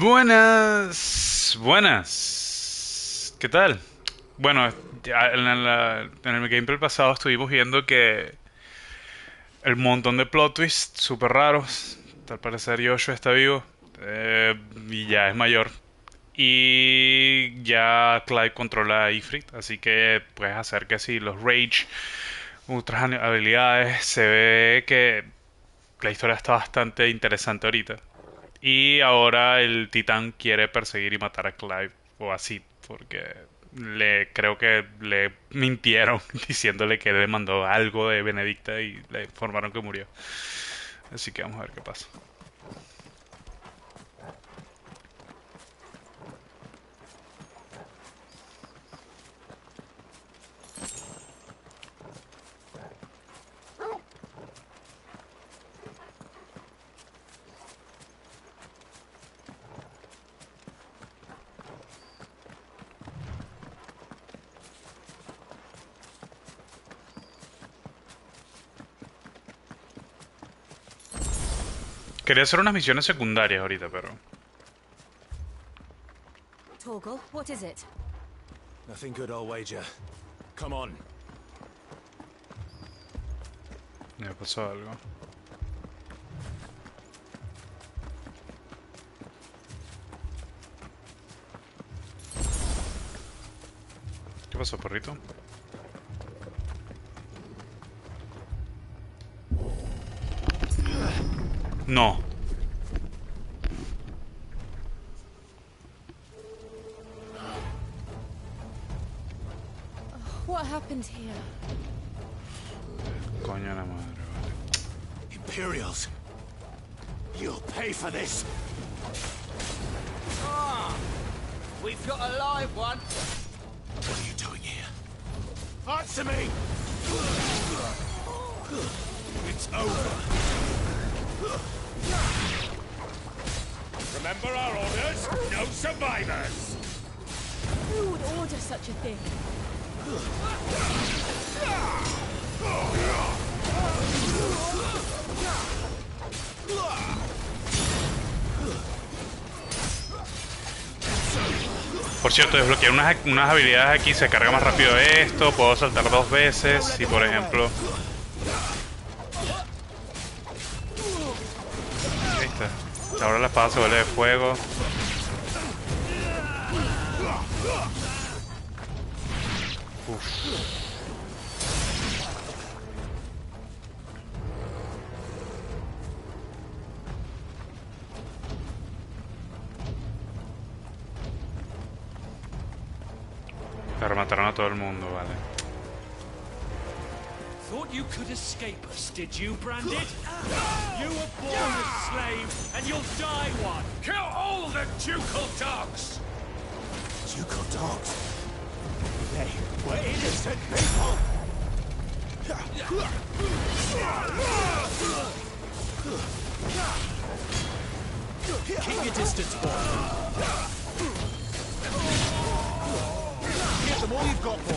Buenas, buenas. ¿Qué tal? Bueno, ya en el gameplay pasado estuvimos viendo que el montón de plot twists súper raros. Al parecer Joshua está vivo y ya es mayor. Y ya Clive controla a Ifrit, así que puedes hacer que si los rage, otras habilidades, se ve que la historia está bastante interesante ahorita. Y ahora el titán quiere perseguir y matar a Clive, o así, porque creo que le mintieron diciéndole que le mandó algo de Benedicta y le informaron que murió. Así que vamos a ver qué pasa. Quería hacer unas misiones secundarias ahorita, pero... Torgal, what is it? Nothing good, I'll wager. Come on. Me pasó algo. ¿Qué pasó, perrito? No. What happened here? Coño la madre, vale. Imperials. You'll pay for this. Ah, we've got a live one. What are you doing here? Answer me! It's over. Remember our orders? No survivors! Who would order such a thing? Por cierto, desbloquear unas habilidades aquí se carga más rápido esto. Puedo saltar dos veces. Si por ejemplo... Ahí está. Ahora la espada se vuelve de fuego. Uf. Pero mataron a todo el mundo, vale. Thought you could escape us, did you, Branded? You were born a slave, and you'll die one! Kill all the ducal dogs! Ducal dogs? They were innocent people! Keep your distance, boy. Give them all you've got, boy.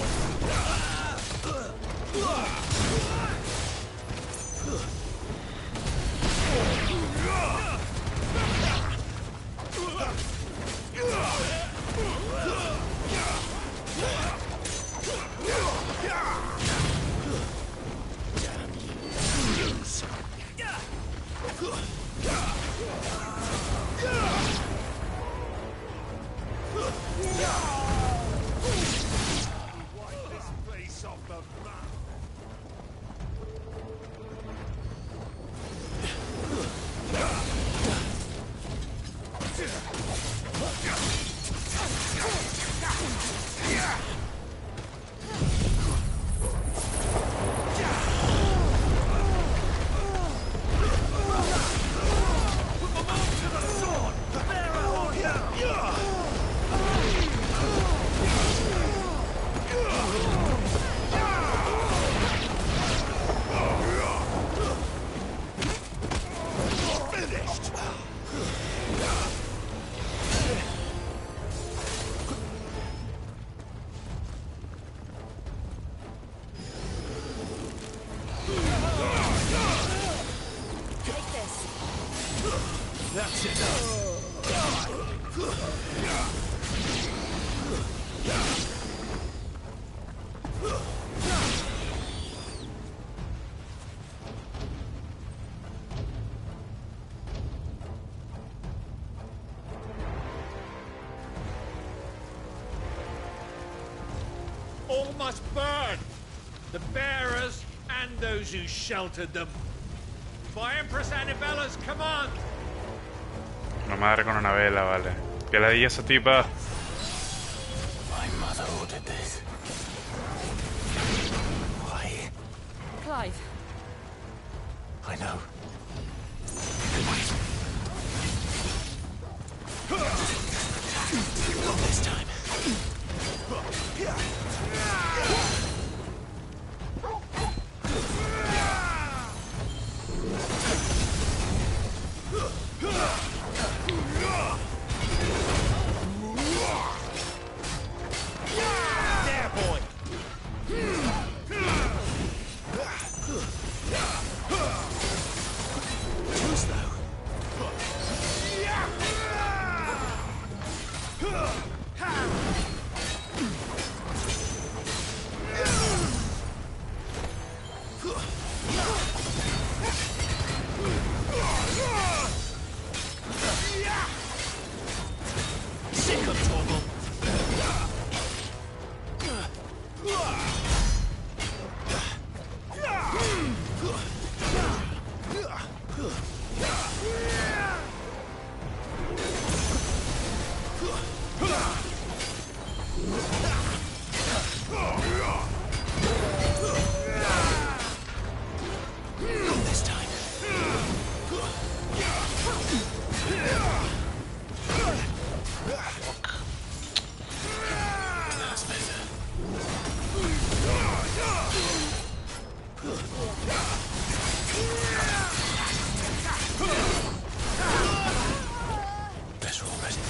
That's enough. All must burn! The bearers and those who sheltered them. By Empress Annabella's command! Una madre con una vela, vale. ¿Qué le di esa tipa? My mother ordered this. Why? Clive, I know. Not this time. There, boy! Too slow. Sick of Torgal. Not this time. That's better. Better already.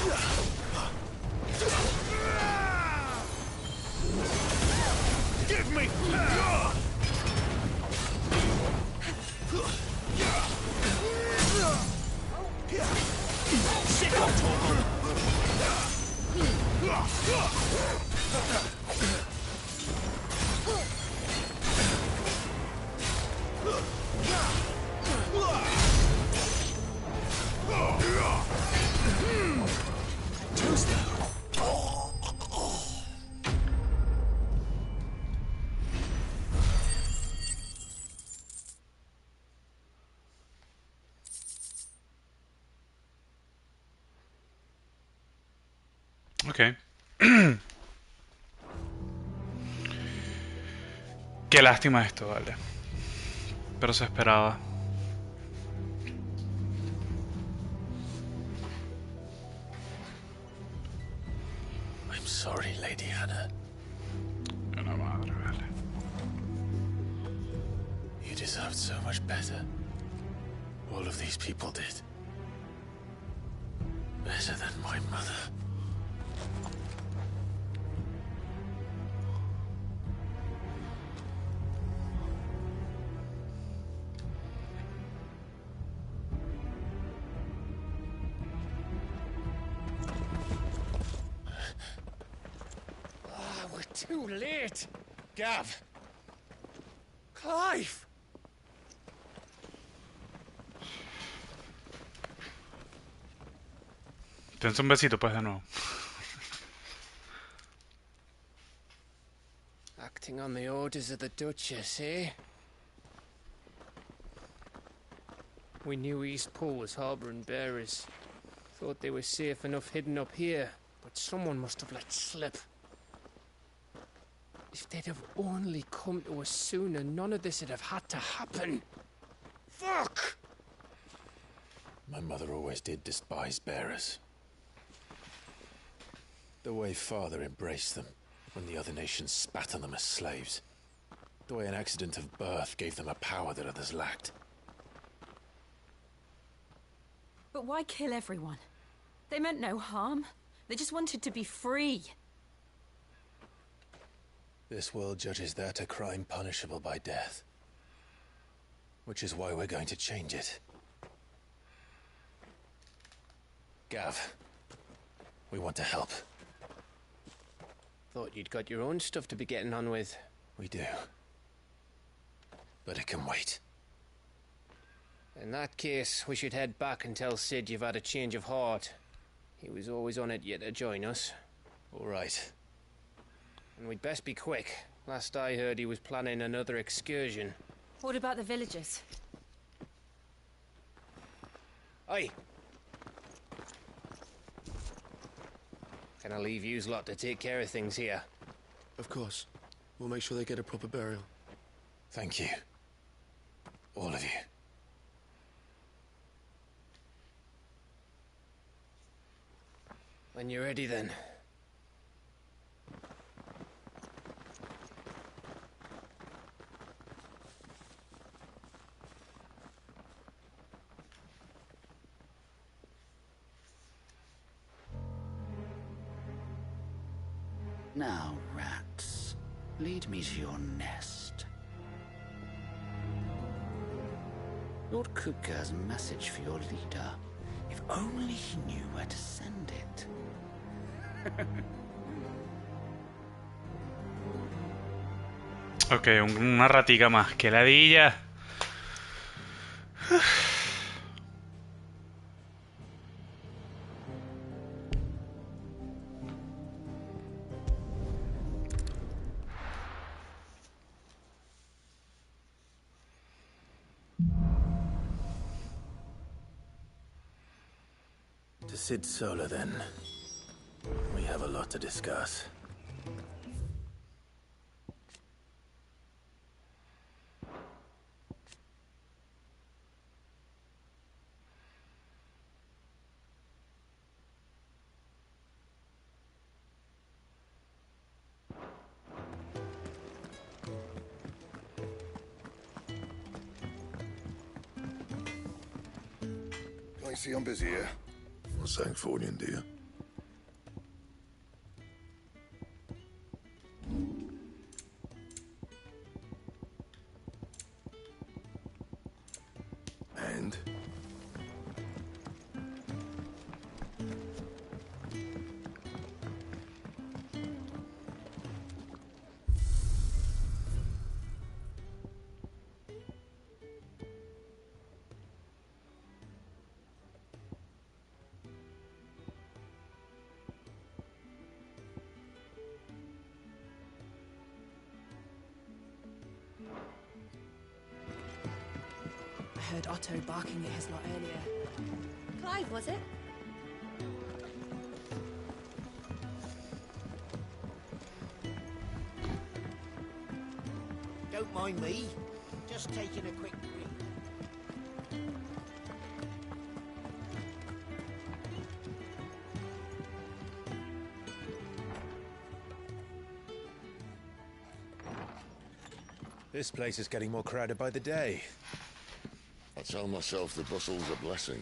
Give me! Sick of Torgal. Too slow. Ok. Qué lástima esto, vale. Pero se esperaba. I'm sorry, Lady Hannah. Una madre, vale. You deserved so much better. All of these people did. Better than my mother. We're too late! Gav! Clive! Tense un besito, pues, de nuevo. Acting on the orders of the Duchess, eh? We knew Eastpool was harbouring bearers. Thought they were safe enough hidden up here, but someone must have let slip. If they'd have only come to us sooner, none of this would have had to happen. Fuck! My mother always did despise bearers. The way Father embraced them when the other nations spat on them as slaves. The way an accident of birth gave them a power that others lacked. but why kill everyone? They meant no harm. They just wanted to be free. This world judges that a crime punishable by death. Which is why we're going to change it. Gav, We want to help. Thought you'd got your own stuff to be getting on with. We do. But it can wait. In that case, we should head back and tell Sid you've had a change of heart. He was always on it yet to join us. All right. And we'd best be quick. Last I heard, he was planning another excursion. What about the villagers? Oi! Can I leave yous lot to take care of things here? Of course. We'll make sure they get a proper burial. Thank you. All of you. When you're ready, then. Now, rats, lead me to your nest. Lord Kupka's message for your leader. If only he knew where to send it. Ok, una ratica más. ¡Qué ladilla! To Sid Solar, then. We have a lot to discuss. I see I'm busy here. What's saying for you, dear? And? I heard Otto barking at his lot earlier. Clive, was it? Don't mind me. Just taking a quick read. This place is getting more crowded by the day. I tell myself the bustle's a blessing.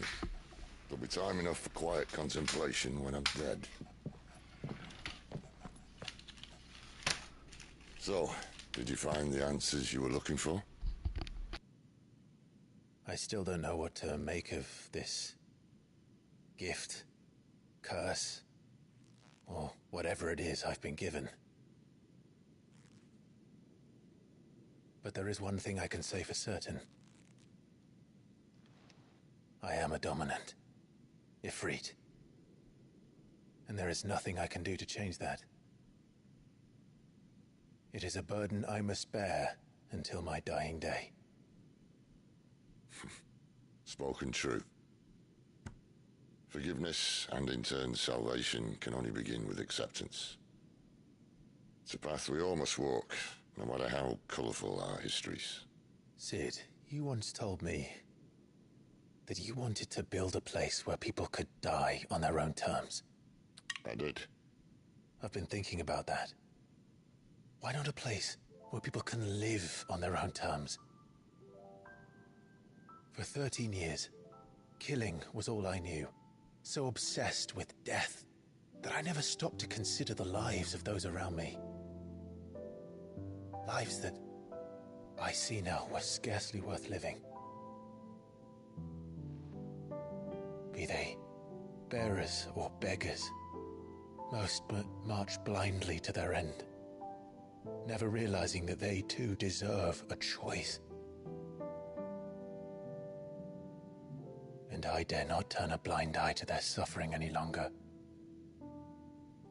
There'll be time enough for quiet contemplation when I'm dead. So, did you find the answers you were looking for? I still don't know what to make of this gift, curse, or whatever it is I've been given. But there is one thing I can say for certain. I am a dominant, Ifrit. And there is nothing I can do to change that. It is a burden I must bear until my dying day. Spoken true. Forgiveness and in turn salvation can only begin with acceptance. It's a path we all must walk, no matter how colourful our histories. Sid, you once told me that you wanted to build a place where people could die on their own terms. I did. I've been thinking about that. Why not a place where people can live on their own terms? For 13 years, killing was all I knew. So obsessed with death that I never stopped to consider the lives of those around me. Lives that I see now were scarcely worth living. Be they bearers or beggars, Most march blindly to their end, never realizing that they too deserve a choice. And I dare not turn a blind eye to their suffering any longer.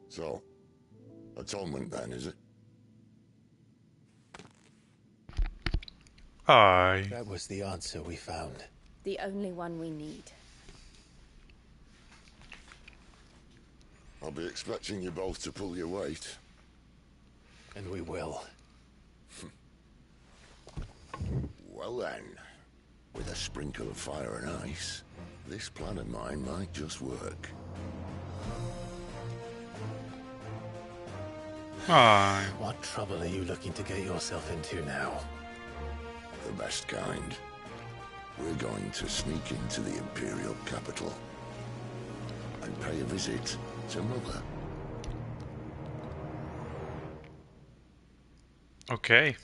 So, atonement then, is it? Aye. That was the answer we found. The only one we need. I'll be expecting you both to pull your weight. And we will. Well then, with a sprinkle of fire and ice, this plan of mine might just work. Aye. What trouble are you looking to get yourself into now? The best kind. We're going to sneak into the Imperial capital and pay a visit to Mother. Okay.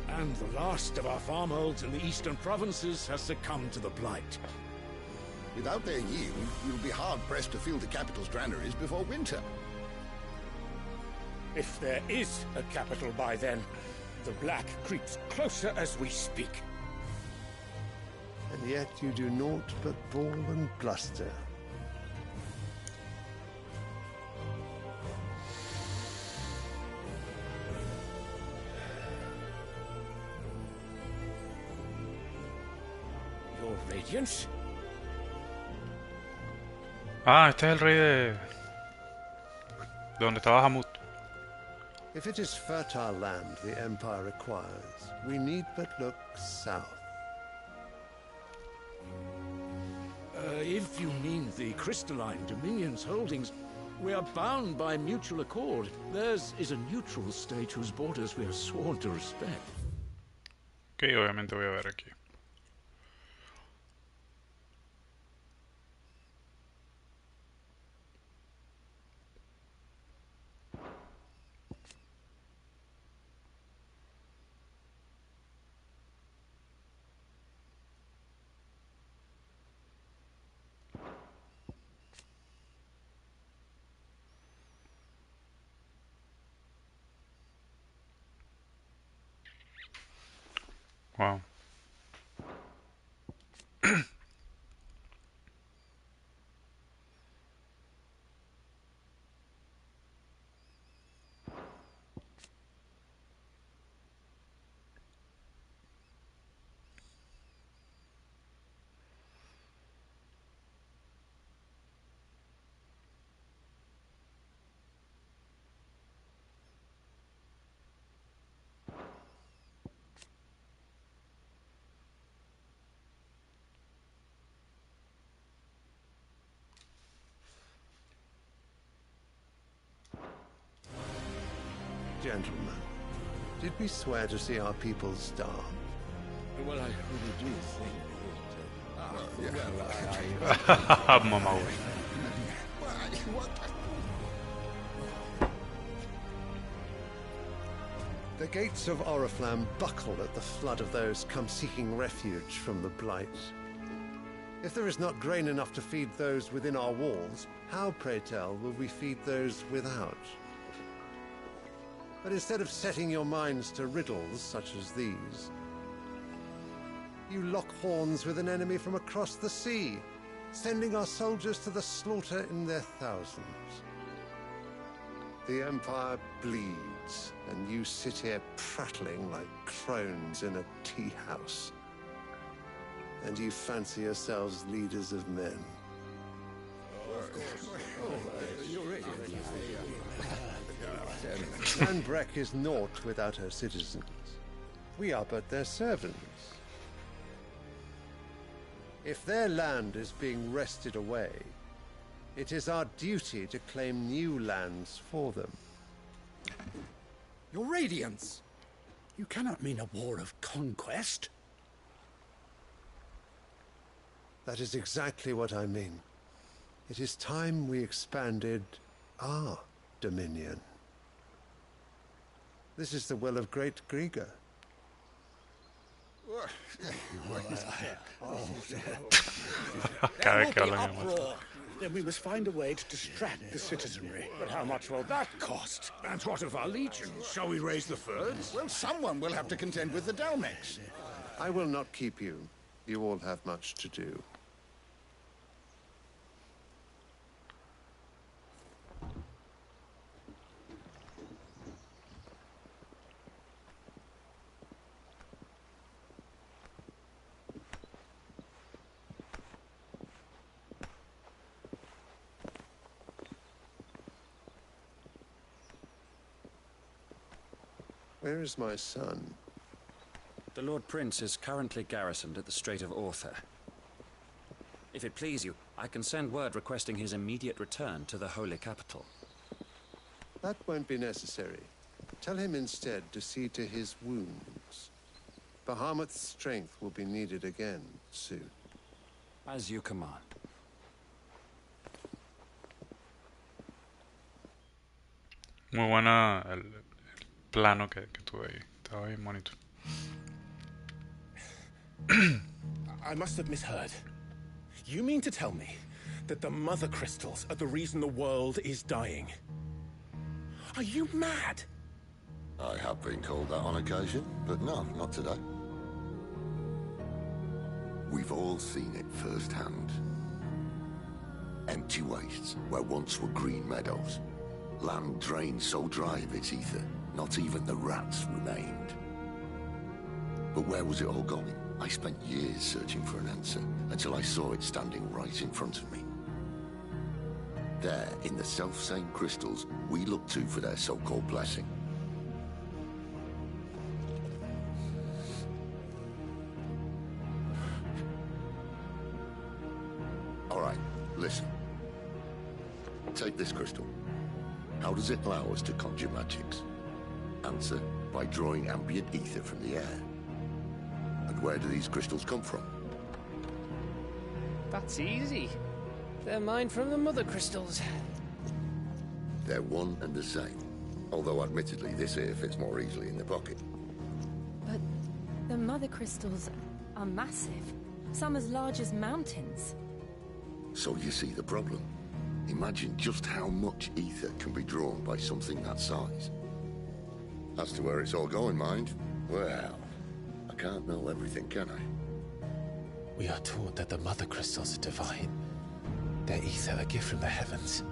And the last of our farmholds in the eastern provinces has succumbed to the blight. Without their yield, we'll be hard-pressed to fill the capital's granaries before winter. If there is a capital by then, the black creeps closer as we speak. And yet you do naught but bawl and bluster. Your Radiance? Ah, este es el rey de donde estaba Hamut. If it is fertile land the Empire requires, we need but look south. If you mean the crystalline Dominion's holdings, we are bound by mutual accord. Theirs is a neutral state whose borders we are sworn to respect. Ok, obviamente voy a ver aquí. Wow. Gentlemen, did we swear to see our people starve? Well, I really do think that... Mamá, güey. The gates of Oriflamme buckle at the flood of those come seeking refuge from the blight. If there is not grain enough to feed those within our walls, how, pray tell, will we feed those without? But instead of setting your minds to riddles such as these, you lock horns with an enemy from across the sea, sending our soldiers to the slaughter in their thousands. The Empire bleeds, and you sit here prattling like crones in a tea house. And you fancy yourselves leaders of men. Manbrek is naught without her citizens. We are but their servants. If their land is being wrested away, it is our duty to claim new lands for them. Your Radiance! You cannot mean a war of conquest. That is exactly what I mean. It is time we expanded our dominion. This is the will of great Grieger. Cada vez que hablan en uproar. Then we must find a way to distract the citizenry. But how much will that cost? And what of our legions? Shall we raise the furs? Well, someone will have to contend with the Dalmex. I will not keep you. You all have much to do. Where is my son? The Lord Prince is currently garrisoned at the Strait of Arthur. If it please you, I can send word requesting his immediate return to the Holy Capital. That won't be necessary. Tell him instead to see to his wounds. Bahamut's strength will be needed again soon. As you command. Muy buena el plano que tuve ahí. Estaba bien bonito. I must have misheard. You mean to tell me that the mother crystals are the reason the world is dying? Are you mad? I have been called that on occasion, but no, not today. We've all seen it firsthand. Empty wastes where once were green meadows. Land drained so dry of its ether, not even the rats remained. But where was it all going? I spent years searching for an answer, until I saw it standing right in front of me. There, in the self-same crystals we look to for their so-called blessing. All right, listen. Take this crystal. How does it allow us to conjure magics? Answer, by drawing ambient ether from the air. And where do these crystals come from? That's easy. They're mined from the mother crystals. They're one and the same. Although admittedly this here fits more easily in the pocket. But the mother crystals are massive. Some as large as mountains. So you see the problem. Imagine just how much ether can be drawn by something that size. As to where it's all going, mind, well, I can't know everything, can I? We are taught that the mother crystals are divine. Their ether a gift from the heavens.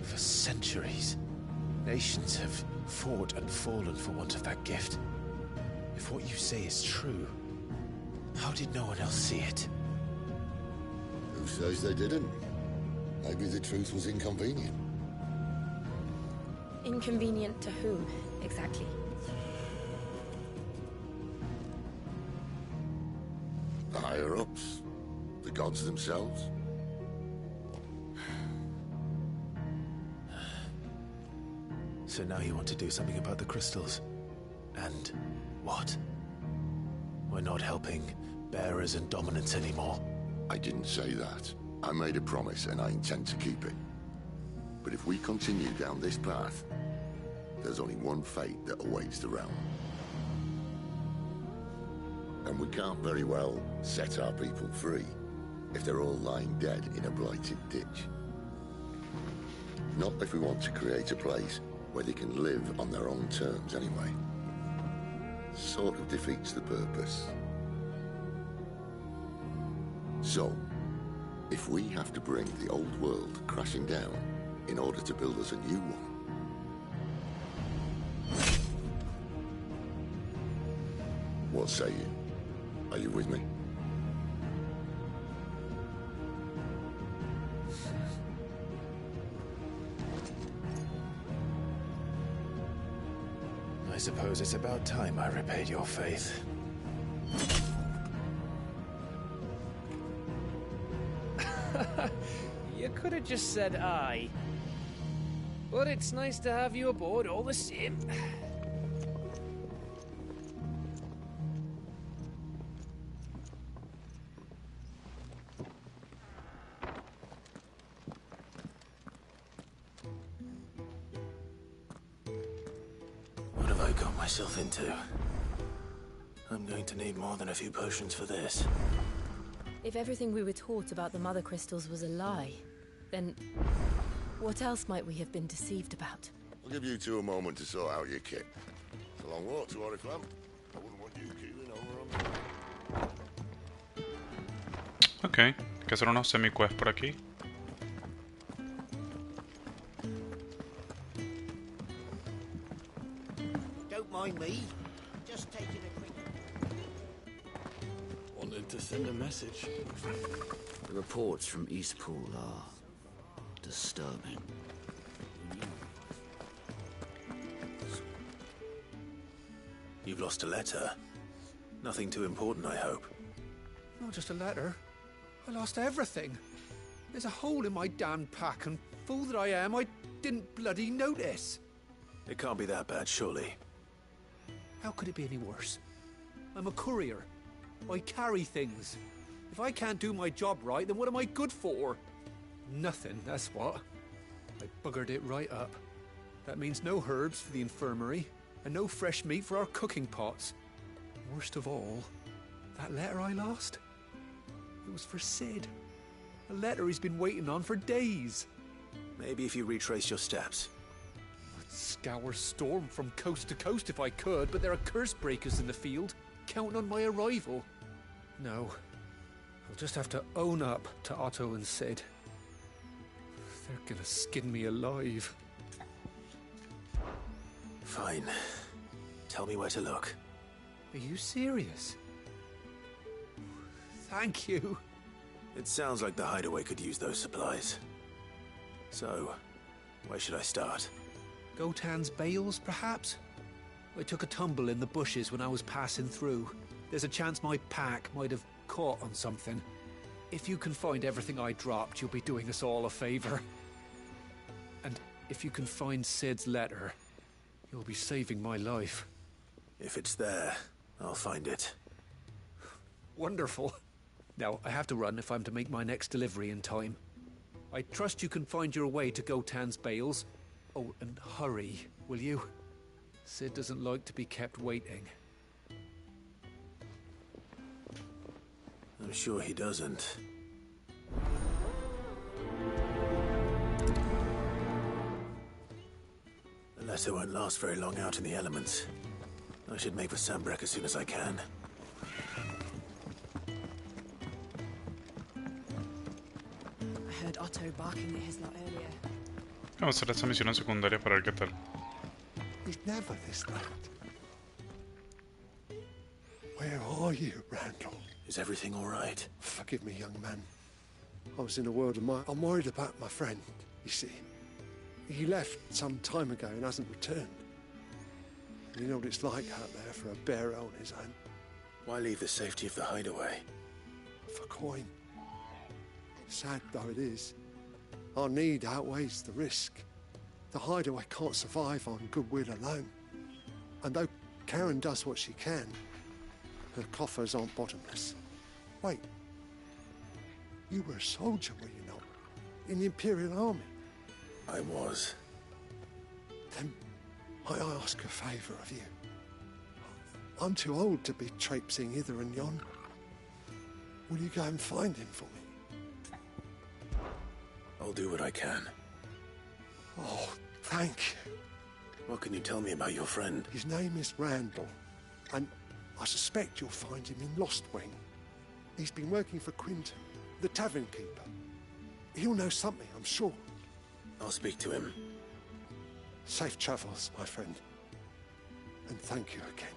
For centuries, nations have fought and fallen for want of that gift. If what you say is true, how did no one else see it? Who says they didn't? Maybe the truth was inconvenient. Inconvenient to whom, exactly? The higher-ups? The gods themselves? So now you want to do something about the crystals? And what? We're not helping bearers and dominants anymore. I didn't say that. I made a promise and I intend to keep it. But if we continue down this path, there's only one fate that awaits the realm. And we can't very well set our people free if they're all lying dead in a blighted ditch. Not if we want to create a place where they can live on their own terms anyway. Sort of defeats the purpose. So, if we have to bring the old world crashing down in order to build us a new one, what say you? Are you with me? I suppose it's about time I repaid your faith. You could have just said aye. But it's nice to have you aboard all the same. I got myself into? I'm going to need more than a few potions for this. If everything we were taught about the mother crystals was a lie, then what else might we have been deceived about? I'll give you two a moment to sort out your kit. It's a long walk to Oriflamme. I wouldn't want you keeling over on me. Ok, hay que hacer unos semi-quests por aquí. Don't mind me. Just taking a quick... Wanted to send a message. The reports from Eastpool are disturbing. You've lost a letter. Nothing too important, I hope. Not just a letter. I lost everything. There's a hole in my damned pack, and fool that I am, I didn't bloody notice. It can't be that bad, surely. How could it be any worse? I'm a courier. I carry things. If I can't do my job right, then what am I good for? Nothing, that's what. I buggered it right up. That means no herbs for the infirmary, and no fresh meat for our cooking pots. Worst of all, that letter I lost? It was for Sid. A letter he's been waiting on for days. Maybe if you retrace your steps. I'd scour Storm from coast to coast if I could, but there are curse breakers in the field, counting on my arrival. No, I'll just have to own up to Otto and Sid. They're gonna skin me alive. Fine. Tell me where to look. Are you serious? Thank you. It sounds like the hideaway could use those supplies. So, where should I start? Gotan's bales, perhaps? I took a tumble in the bushes when I was passing through. There's a chance my pack might have caught on something. If you can find everything I dropped, you'll be doing us all a favor. And if you can find Sid's letter, you'll be saving my life. If it's there, I'll find it. Wonderful. Now, I have to run if I'm to make my next delivery in time. I trust you can find your way to Gotan's bales. Oh, and hurry, will you? Sid doesn't like to be kept waiting. I'm sure he doesn't. The letter won't last very long out in the elements. I should make for Sambrek as soon as I can. I heard Otto barking at his lot earlier. Vamos a hacer esta misión en secundaria para ver qué tal. He's never this late. Where are you, Randall? Is everything all right? Forgive me, young man. I was in a world of my... I'm worried about my friend, you see. He left some time ago and hasn't returned. You know what it's like out there for a bear on his own. Why leave the safety of the hideaway? For coin. Sad though it is, our need outweighs the risk. The hideaway can't survive on goodwill alone. And though Karen does what she can, her coffers aren't bottomless. Wait. You were a soldier, were you not? In the Imperial Army? I was. Then might I ask a favour of you? I'm too old to be traipsing hither and yon. Will you go and find him for me? I'll do what I can. Oh, thank you. What can you tell me about your friend? His name is Randall, and I suspect you'll find him in Lost Wing. He's been working for Quinton, the tavern keeper. He'll know something, I'm sure. I'll speak to him. Safe travels, my friend. And thank you again.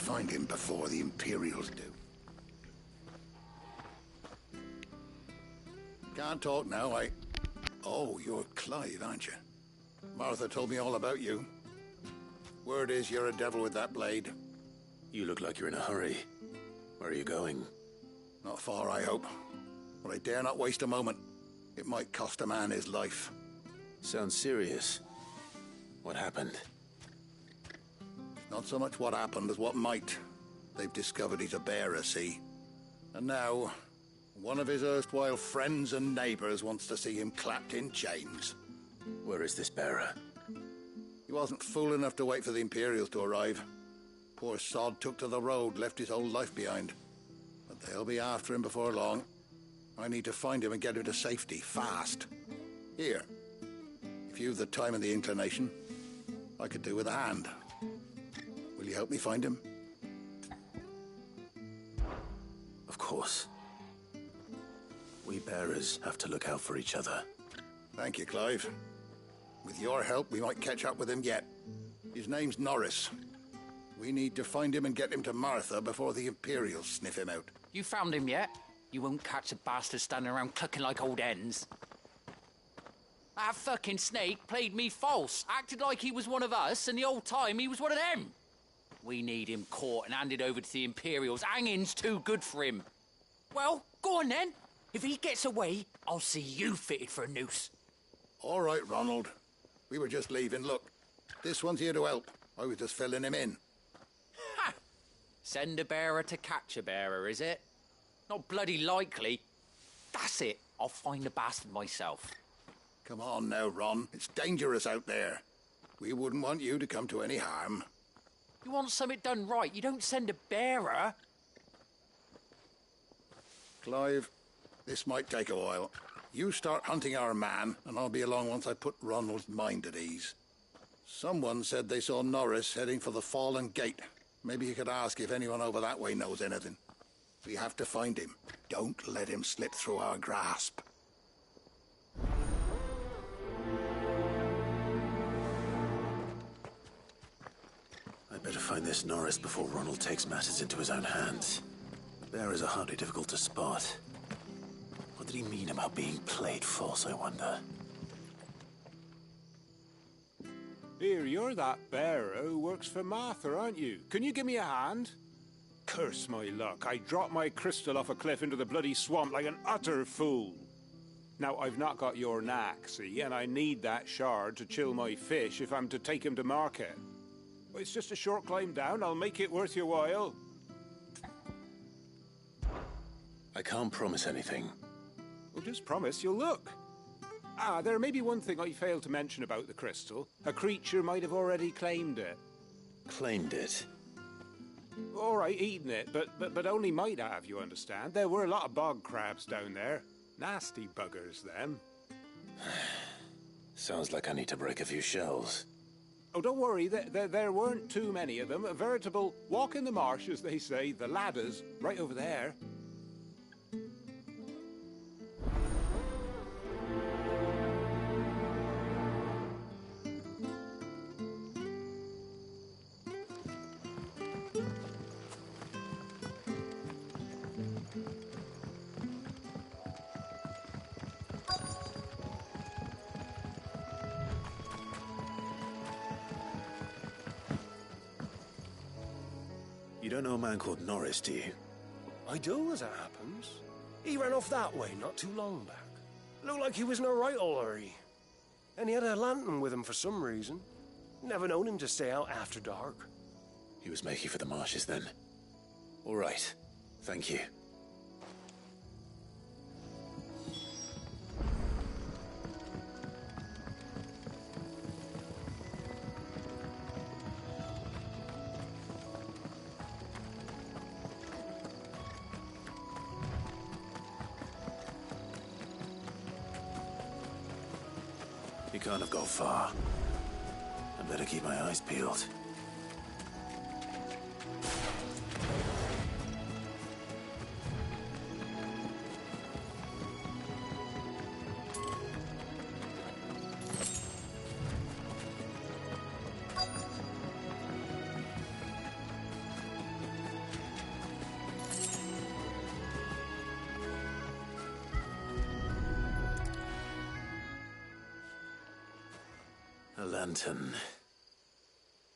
find him before the Imperials do. Can't talk now, Oh, you're Clive, aren't you? Martha told me all about you. Word is you're a devil with that blade. You look like you're in a hurry. Where are you going? Not far, I hope. But I dare not waste a moment. It might cost a man his life. Sounds serious. What happened? Not so much what happened as what might. They've discovered he's a bearer, see? And now, one of his erstwhile friends and neighbors wants to see him clapped in chains. Where is this bearer? He wasn't fool enough to wait for the Imperials to arrive. Poor sod took to the road, left his whole life behind. But they'll be after him before long. I need to find him and get him to safety, fast. Here. If you've the time and the inclination, I could do with a hand. Will you help me find him? Of course. We bearers have to look out for each other. Thank you, Clive. With your help, we might catch up with him yet. His name's Norris. We need to find him and get him to Martha before the Imperials sniff him out. You found him yet? You won't catch a bastard standing around clucking like old hens. That fucking snake played me false, acted like he was one of us, and the whole time he was one of them. We need him caught and handed over to the Imperials. Hanging's too good for him. Well, go on then. If he gets away, I'll see you fitted for a noose. All right, Ronald. We were just leaving. Look, this one's here to help. I was just filling him in. Ha! Send a bearer to catch a bearer, is it? Not bloody likely. That's it. I'll find the bastard myself. Come on now, Ron. It's dangerous out there. We wouldn't want you to come to any harm. You want something done right, you don't send a bearer. Clive, this might take a while. You start hunting our man, and I'll be along once I put Ronald's mind at ease. Someone said they saw Norris heading for the Fallen Gate. Maybe you could ask if anyone over that way knows anything. We have to find him. Don't let him slip through our grasp. I'd better find this Norris before Ronald takes matters into his own hands. Bearers are hardly difficult to spot. What did he mean about being played false, I wonder? Here, you're that bearer who works for Martha, aren't you? Can you give me a hand? Curse my luck. I dropped my crystal off a cliff into the bloody swamp like an utter fool. Now, I've not got your knack, see, and I need that shard to chill my fish if I'm to take him to market. It's just a short climb down. I'll make it worth your while. I can't promise anything. Well, just promise you'll look. Ah, there may be one thing I failed to mention about the crystal. A creature might have already claimed it. Claimed it? All right, eaten it, but only might have, you understand. There were a lot of bog crabs down there. Nasty buggers, them. Sounds like I need to break a few shells. Oh, don't worry, there weren't too many of them. A veritable walk in the marsh, as they say. The ladders, right over there. You don't know a man called Norris, do you? I do, as it happens. He ran off that way not too long back. Looked like he was in a right old hurry. And he had a lantern with him for some reason. Never known him to stay out after dark. He was making for the marshes then. All right. Thank you. He can't have got far. I better keep my eyes peeled. lantern.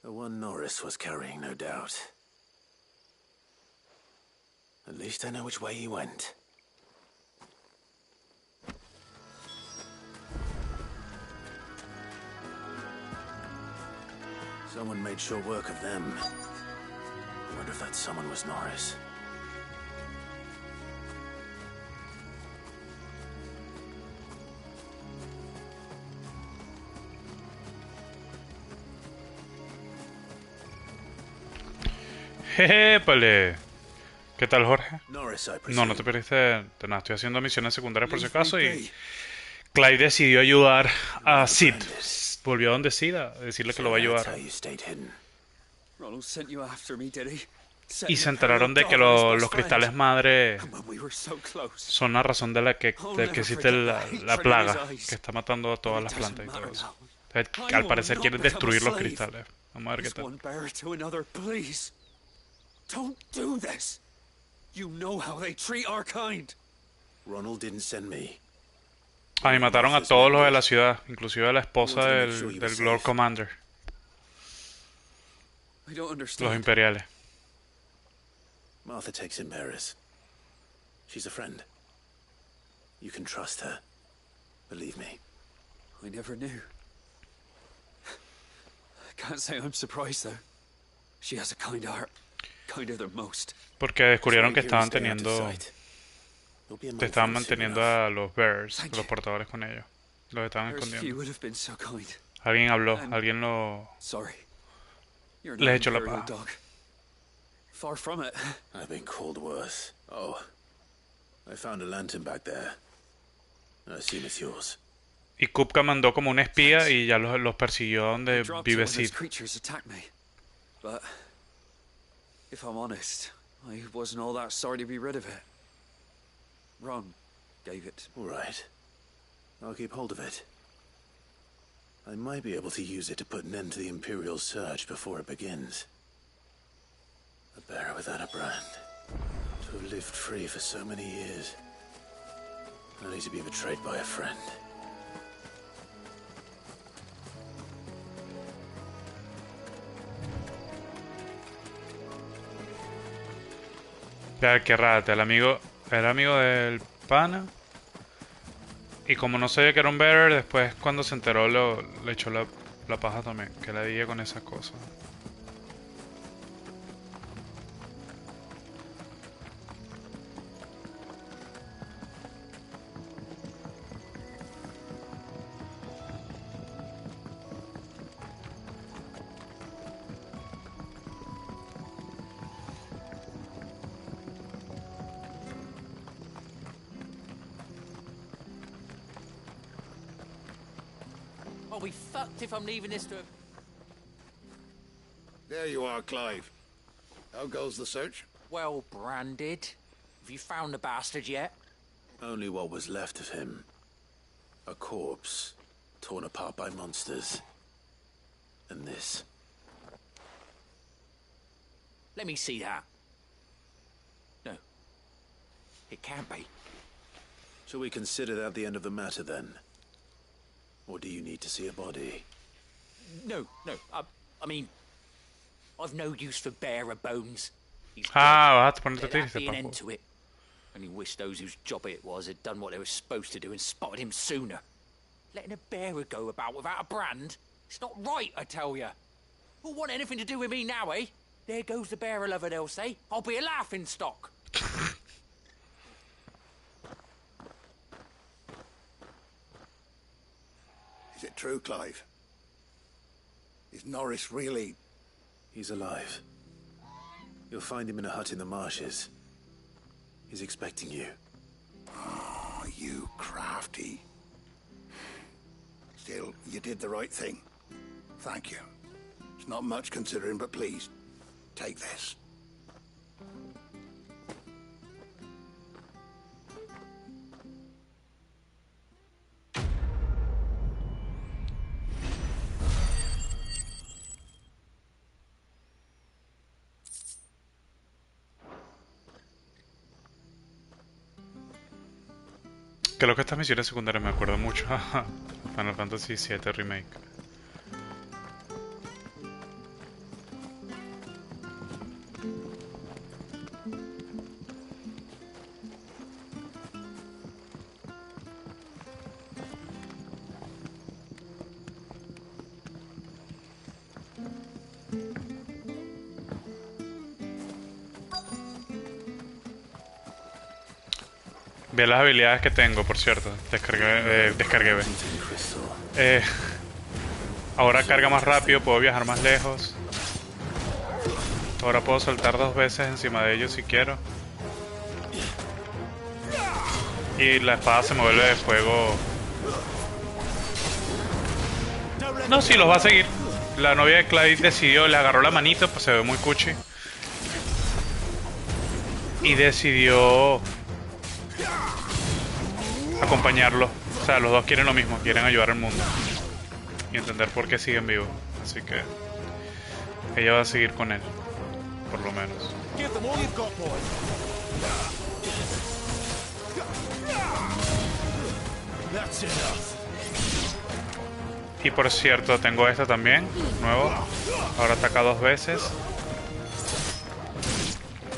The one Norris was carrying, no doubt. At least I know which way he went. Someone made short work of them. I wonder if that someone was Norris. Jejepale. ¿Qué tal, Jorge? Norris, I No, no te perdiste de nada. Estoy haciendo misiones secundarias por si acaso y Clive decidió ayudar a Sid. Volvió a donde Sid a decirle que lo va a ayudar. Ronald sent you after me, did he? Y se enteraron de que los cristales madre son la razón del que existe la plaga que está matando a todas las plantas y todo eso. Entonces, al parecer quieren destruir los cristales. Vamos a ver qué tal. Don't do this. You know how they treat our kind. Ronald didn't send me. Ah, y mataron a todos los de la ciudad, inclusive a la esposa del Lord Commander. Los imperiales. Martha takes in bearers. She's a friend. You can trust her. Believe me. I never knew. I can't say I'm surprised though. She has a kind heart. Kinder than most. Porque descubrieron que estaban manteniendo a los bearers, a los portadores con ellos. Los estaban escondiendo. Alguien habló, alguien les echó la paja. Far from it. I've been called worse. Oh, I found a lantern back there. I assume it's yours. Y Kupka mandó como un espía y ya los persiguió donde vive Sid. But if I'm honest, I wasn't all that sorry to be rid of it. Ron gave it. All right. I'll keep hold of it. I might be able to use it to put an end to the Imperial search before it begins. A bearer without a brand. To have lived free for so many years. Only to be betrayed by a friend. Ya, qué rata, era amigo del pana. Y como no sabía que era un bearer, después cuando se enteró le echó la paja también. Que la dije con esas cosas. I'll be fucked if I'm leaving this to... There you are, Clive. How goes the search? Well branded. Have you found the bastard yet? Only what was left of him. A corpse, torn apart by monsters. And this. Let me see that. No. It can't be. Shall we consider that the end of the matter, then? Or do you need to see a body? No. I mean, I've no use for bearer bones. He's vas a ponerte Let that triste, be an papo. end to it. Only wish those whose job it was had done what they were supposed to do and spotted him sooner. Letting a bearer go about without a brand? It's not right, I tell you. Who'll want anything to do with me now, eh? There goes the bearer lover, they'll say. I'll be a laughing stock. Is it true, Clive? Is Norris really... He's alive. You'll find him in a hut in the marshes. He's expecting you. Oh, you crafty. Still, you did the right thing. Thank you. It's not much considering, but please, take this. Creo que estas misiones secundarias me acuerdo mucho a Final Fantasy VII Remake. Ve las habilidades que tengo, por cierto. Descargué. Ahora carga más rápido, puedo viajar más lejos. Ahora puedo saltar 2 veces encima de ellos si quiero. Y la espada se me vuelve de fuego. No, sí, los va a seguir. La novia de Clyde decidió, le agarró la manito, pues se ve muy cuchi. Y decidió acompañarlo. O sea, los dos quieren lo mismo, quieren ayudar al mundo. Y entender por qué siguen vivos. Así que ella va a seguir con él, por lo menos. Y por cierto, tengo esta también, nuevo. Ahora ataca 2 veces.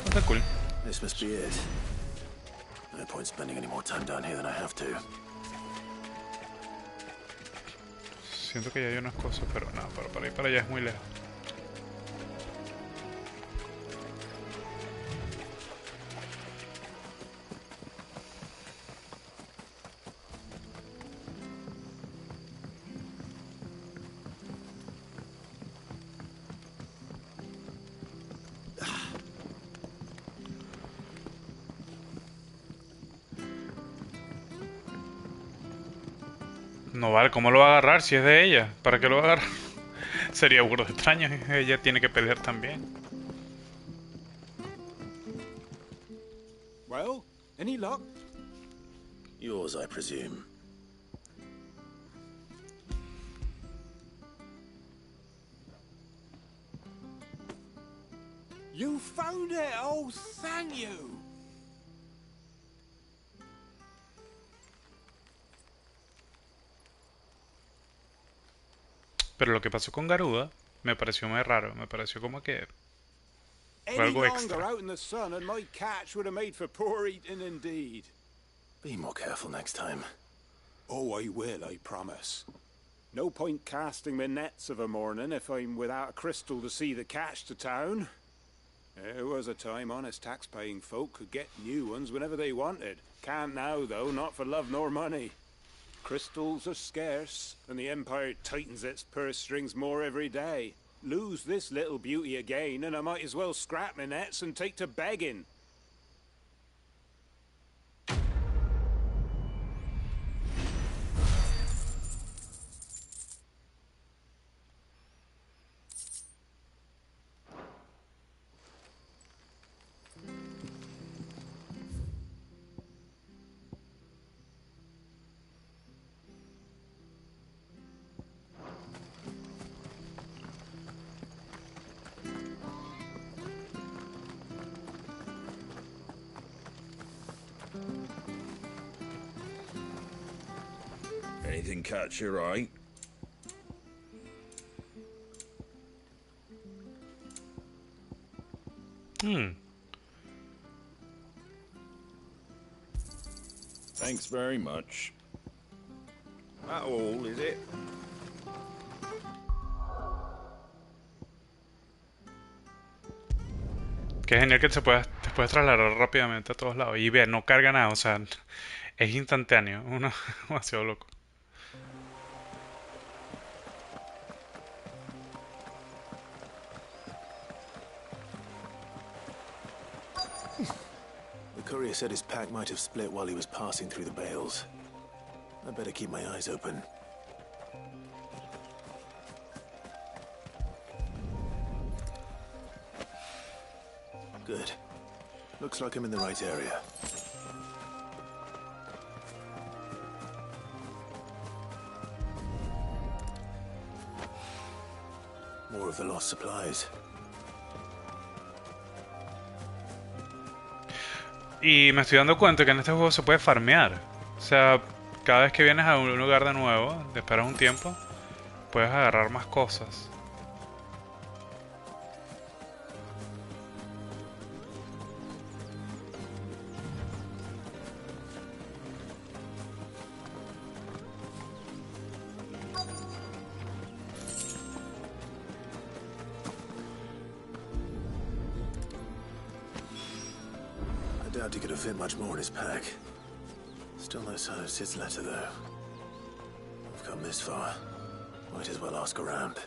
Está cool. This must be it. No point spending any more time down here than I have to. Siento que ya hay unas cosas, pero no, para ir para allá es muy lejos. No vale, ¿cómo lo va a agarrar si es de ella? ¿Para qué lo va a agarrar? Sería burdo extraño, ella tiene que pelear también. Well, any luck? Yours, I presume. You found it! Oh, thank you! Pero lo que pasó con Garuda me pareció muy raro. Me pareció como que fue Any algo longer extra. out in the sun and my catch would have made for poor eating indeed. Be more careful next time. Oh, I will, I promise. No point casting my nets of a morning if I'm without a crystal to see the catch to town. There was a time honest tax-paying folk could get new ones whenever they wanted. Can't now, though, not for love nor money. Crystals are scarce, and the Empire tightens its purse strings more every day. Lose this little beauty again, and I might as well scrap my nets and take to begging. Anything catch your eye? Thanks very much. That all, is it? Qué genial que te puedes trasladar rápidamente a todos lados. Y ve, no carga nada, o sea, es instantáneo. Uno demasiado loco. The courier said his pack might have split while he was passing through the bales. I better keep my eyes open. Good. Looks like I'm in the right area. More of the lost supplies. Y me estoy dando cuenta que en este juego se puede farmear. O sea, cada vez que vienes a un lugar de nuevo, te esperas un tiempo, puedes agarrar más cosas. I doubt he could have fit much more in his pack. Still no sign of Sid's letter, though. We've come this far. Might as well ask around.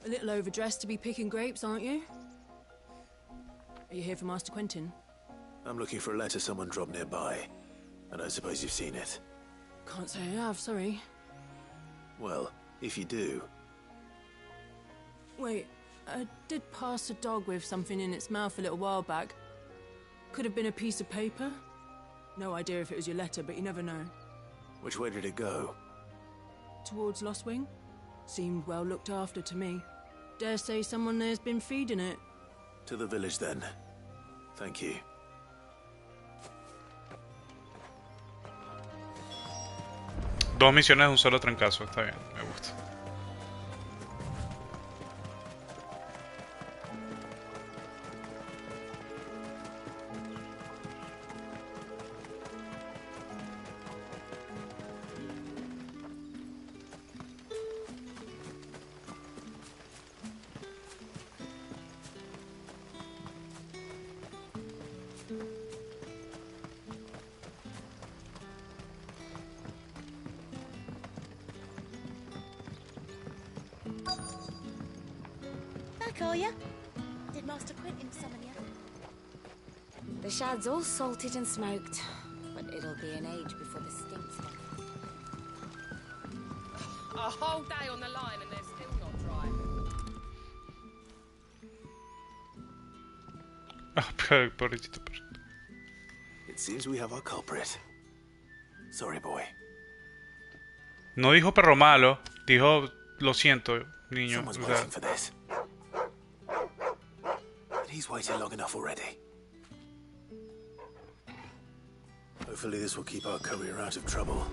A little overdressed to be picking grapes, aren't you? Are you here for Master Quentin? I'm looking for a letter someone dropped nearby. I don't suppose you've seen it. Can't say I have, sorry. Well, if you do... Wait, I did pass a dog with something in its mouth a little while back. Could have been a piece of paper. No idea if it was your letter, but you never know. Which way did it go? Towards Lost Wing? Seemed well looked after to me. Dare say someone there's been feeding it. To the village, then. Thank you. Dos misiones de un solo trancazo, está bien, me gusta. Back, are ya? Did Master Quentin summon ya? The shad's all salted and smoked, but it'll be an age before the stink's left. A whole day on the line and they're still not dry. Pobrecito perrito. It seems we have our culprit. Sorry, boy. No dijo perro malo, dijo lo siento, niño. Someone's waiting for this. He's waited long enough already. Hopefully this will keep our courier out of trouble.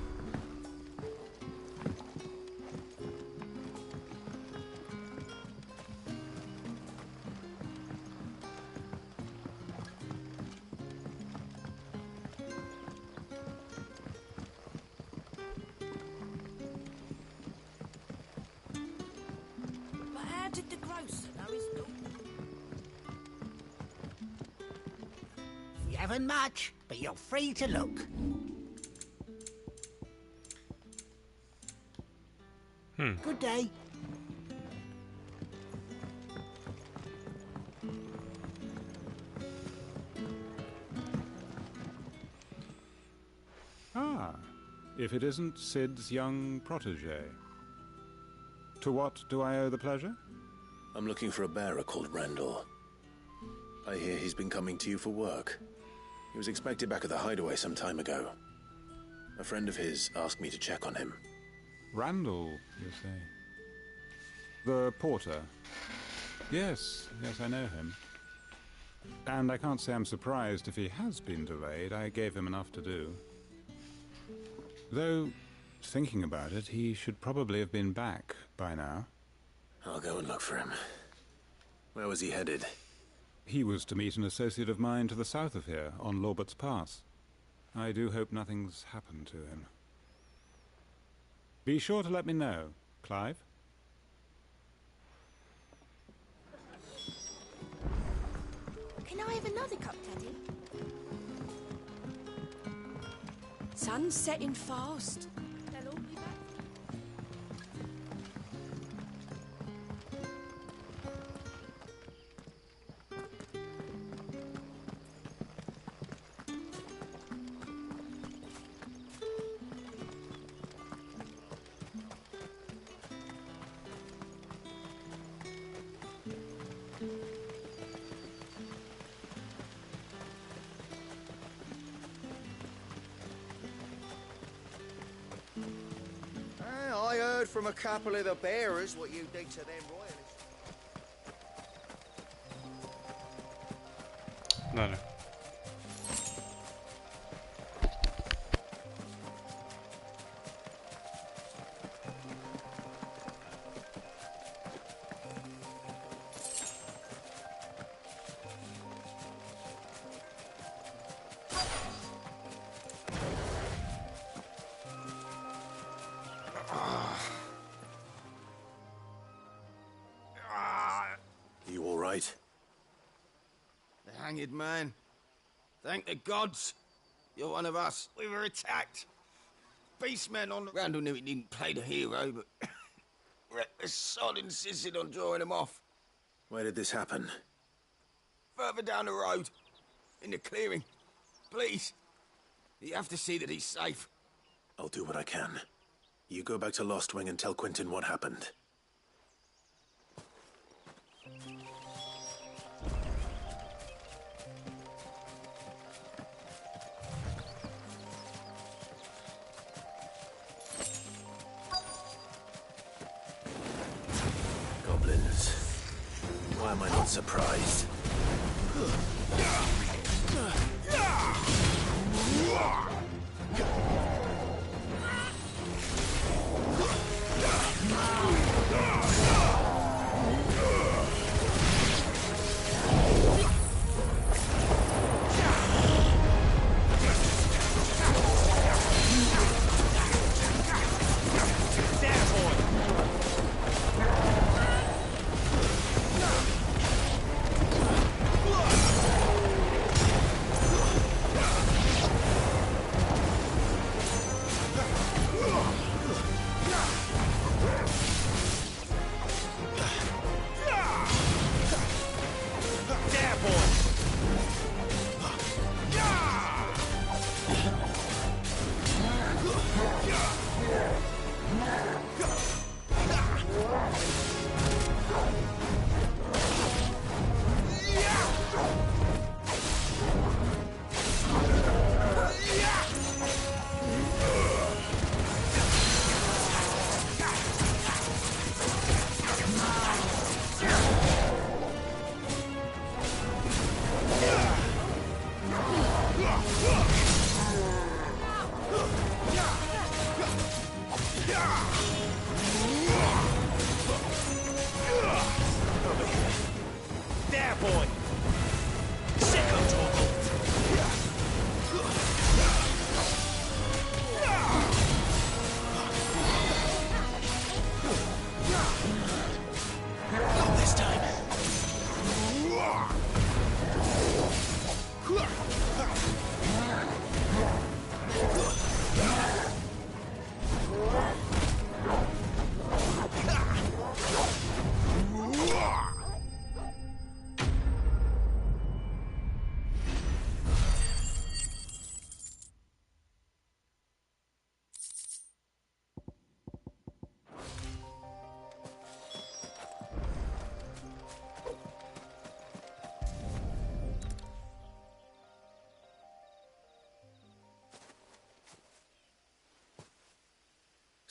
But how did the grocer know his daughter? We haven't much, but you're free to look. Good day. Ah, if it isn't Sid's young protege. To what do I owe the pleasure? I'm looking for a bearer called Randall. I hear he's been coming to you for work. He was expected back at the hideaway some time ago. A friend of his asked me to check on him. Randall, you say? The porter? Yes, I know him. And I can't say I'm surprised if he has been delayed. I gave him enough to do. Though, thinking about it, he should probably have been back by now. I'll go and look for him. Where was he headed? He was to meet an associate of mine to the south of here, on Lorbert's Pass. I do hope nothing's happened to him. Be sure to let me know, Clive. Can I have another cup, Daddy? Sun's setting fast. They'll all be back. I heard from a couple of the bearers what you did to them royalists. Dale. You all right? The hanged man. Thank the gods. You're one of us. We were attacked. Beastmen on the... Randall knew he didn't play the hero, but... the sod insisted on drawing him off. Where did this happen? Further down the road. In the clearing. Please. You have to see that he's safe. I'll do what I can. You go back to Lost Wing and tell Quentin what happened. Goblins. Why am I not surprised?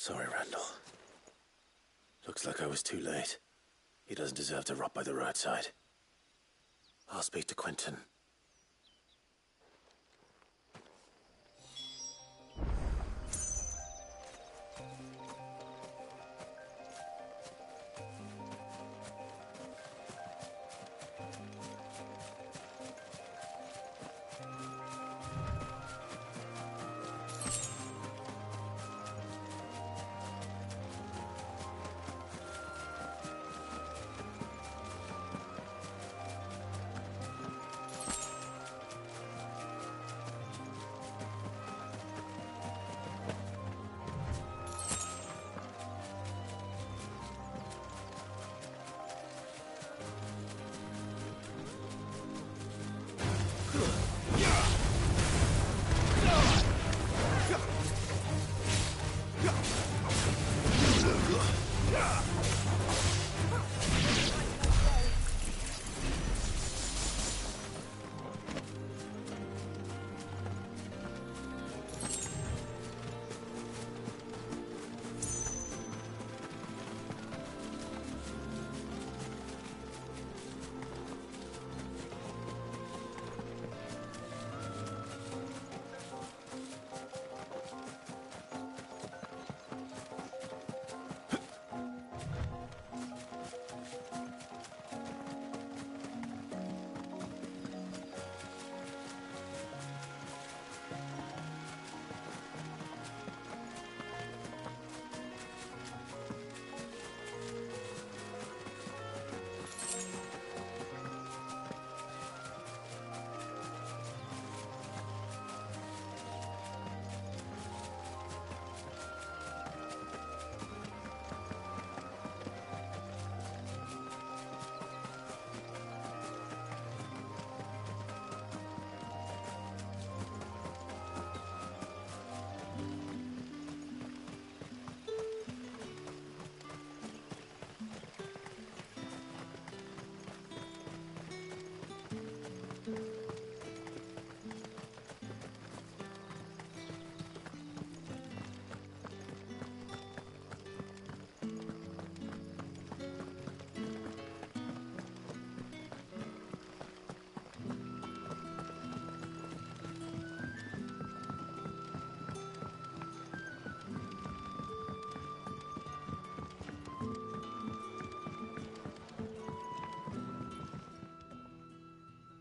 Sorry, Randall. Looks like I was too late. He doesn't deserve to rot by the roadside. I'll speak to Quentin.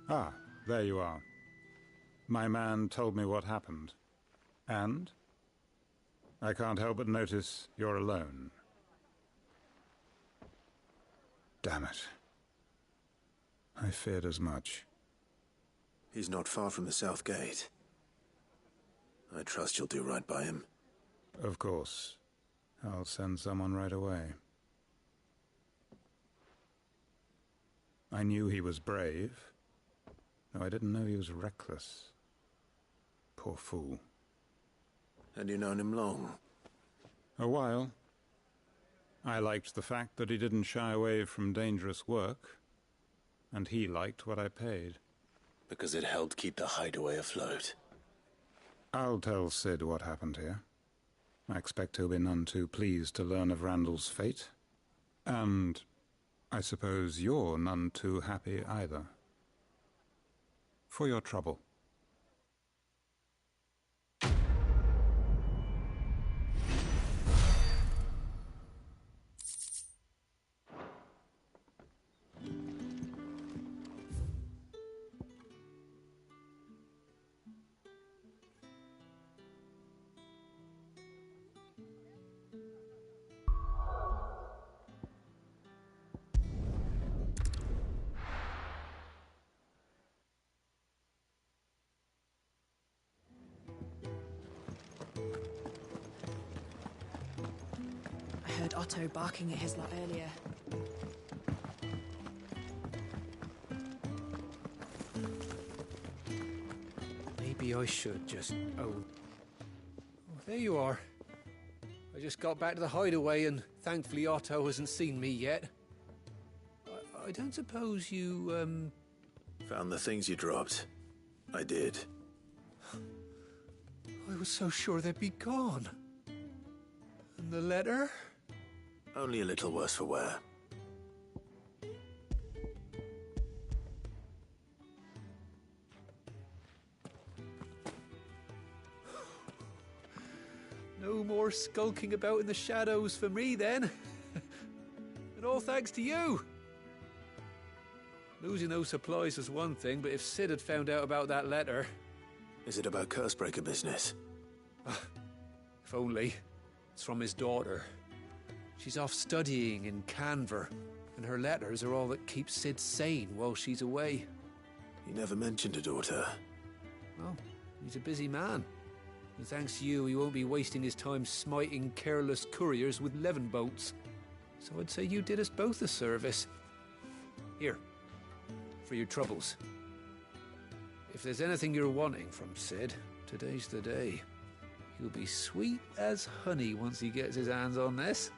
Ah, there you are. My man told me what happened. And? I can't help but notice you're alone. Damn it. I feared as much. He's not far from the South Gate. I trust you'll do right by him. Of course. I'll send someone right away. I knew he was brave, though I didn't know he was reckless. Poor fool. And you known him long? A while. I liked the fact that he didn't shy away from dangerous work, and he liked what I paid. Because it helped keep the hideaway afloat. I'll tell Sid what happened here. I expect he'll be none too pleased to learn of Randall's fate. And I suppose you're none too happy either. For your trouble. I heard Otto barking at his lot earlier. Maybe I should just... Oh, there you are. I just got back to the hideaway and thankfully Otto hasn't seen me yet. I don't suppose you, Found the things you dropped. I did. I was so sure they'd be gone. And the letter? Only a little worse for wear. No more skulking about in the shadows for me, then. And all thanks to you. Losing those supplies was one thing, but if Sid had found out about that letter... Is it about Cursebreaker business? If only. It's from his daughter. She's off studying in Canver, and her letters are all that keeps Sid sane while she's away. He never mentioned a daughter. Well, he's a busy man. And thanks to you, he won't be wasting his time smiting careless couriers with levin boats. So I'd say you did us both a service. Here, for your troubles. If there's anything you're wanting from Sid, today's the day. He'll be sweet as honey once he gets his hands on this.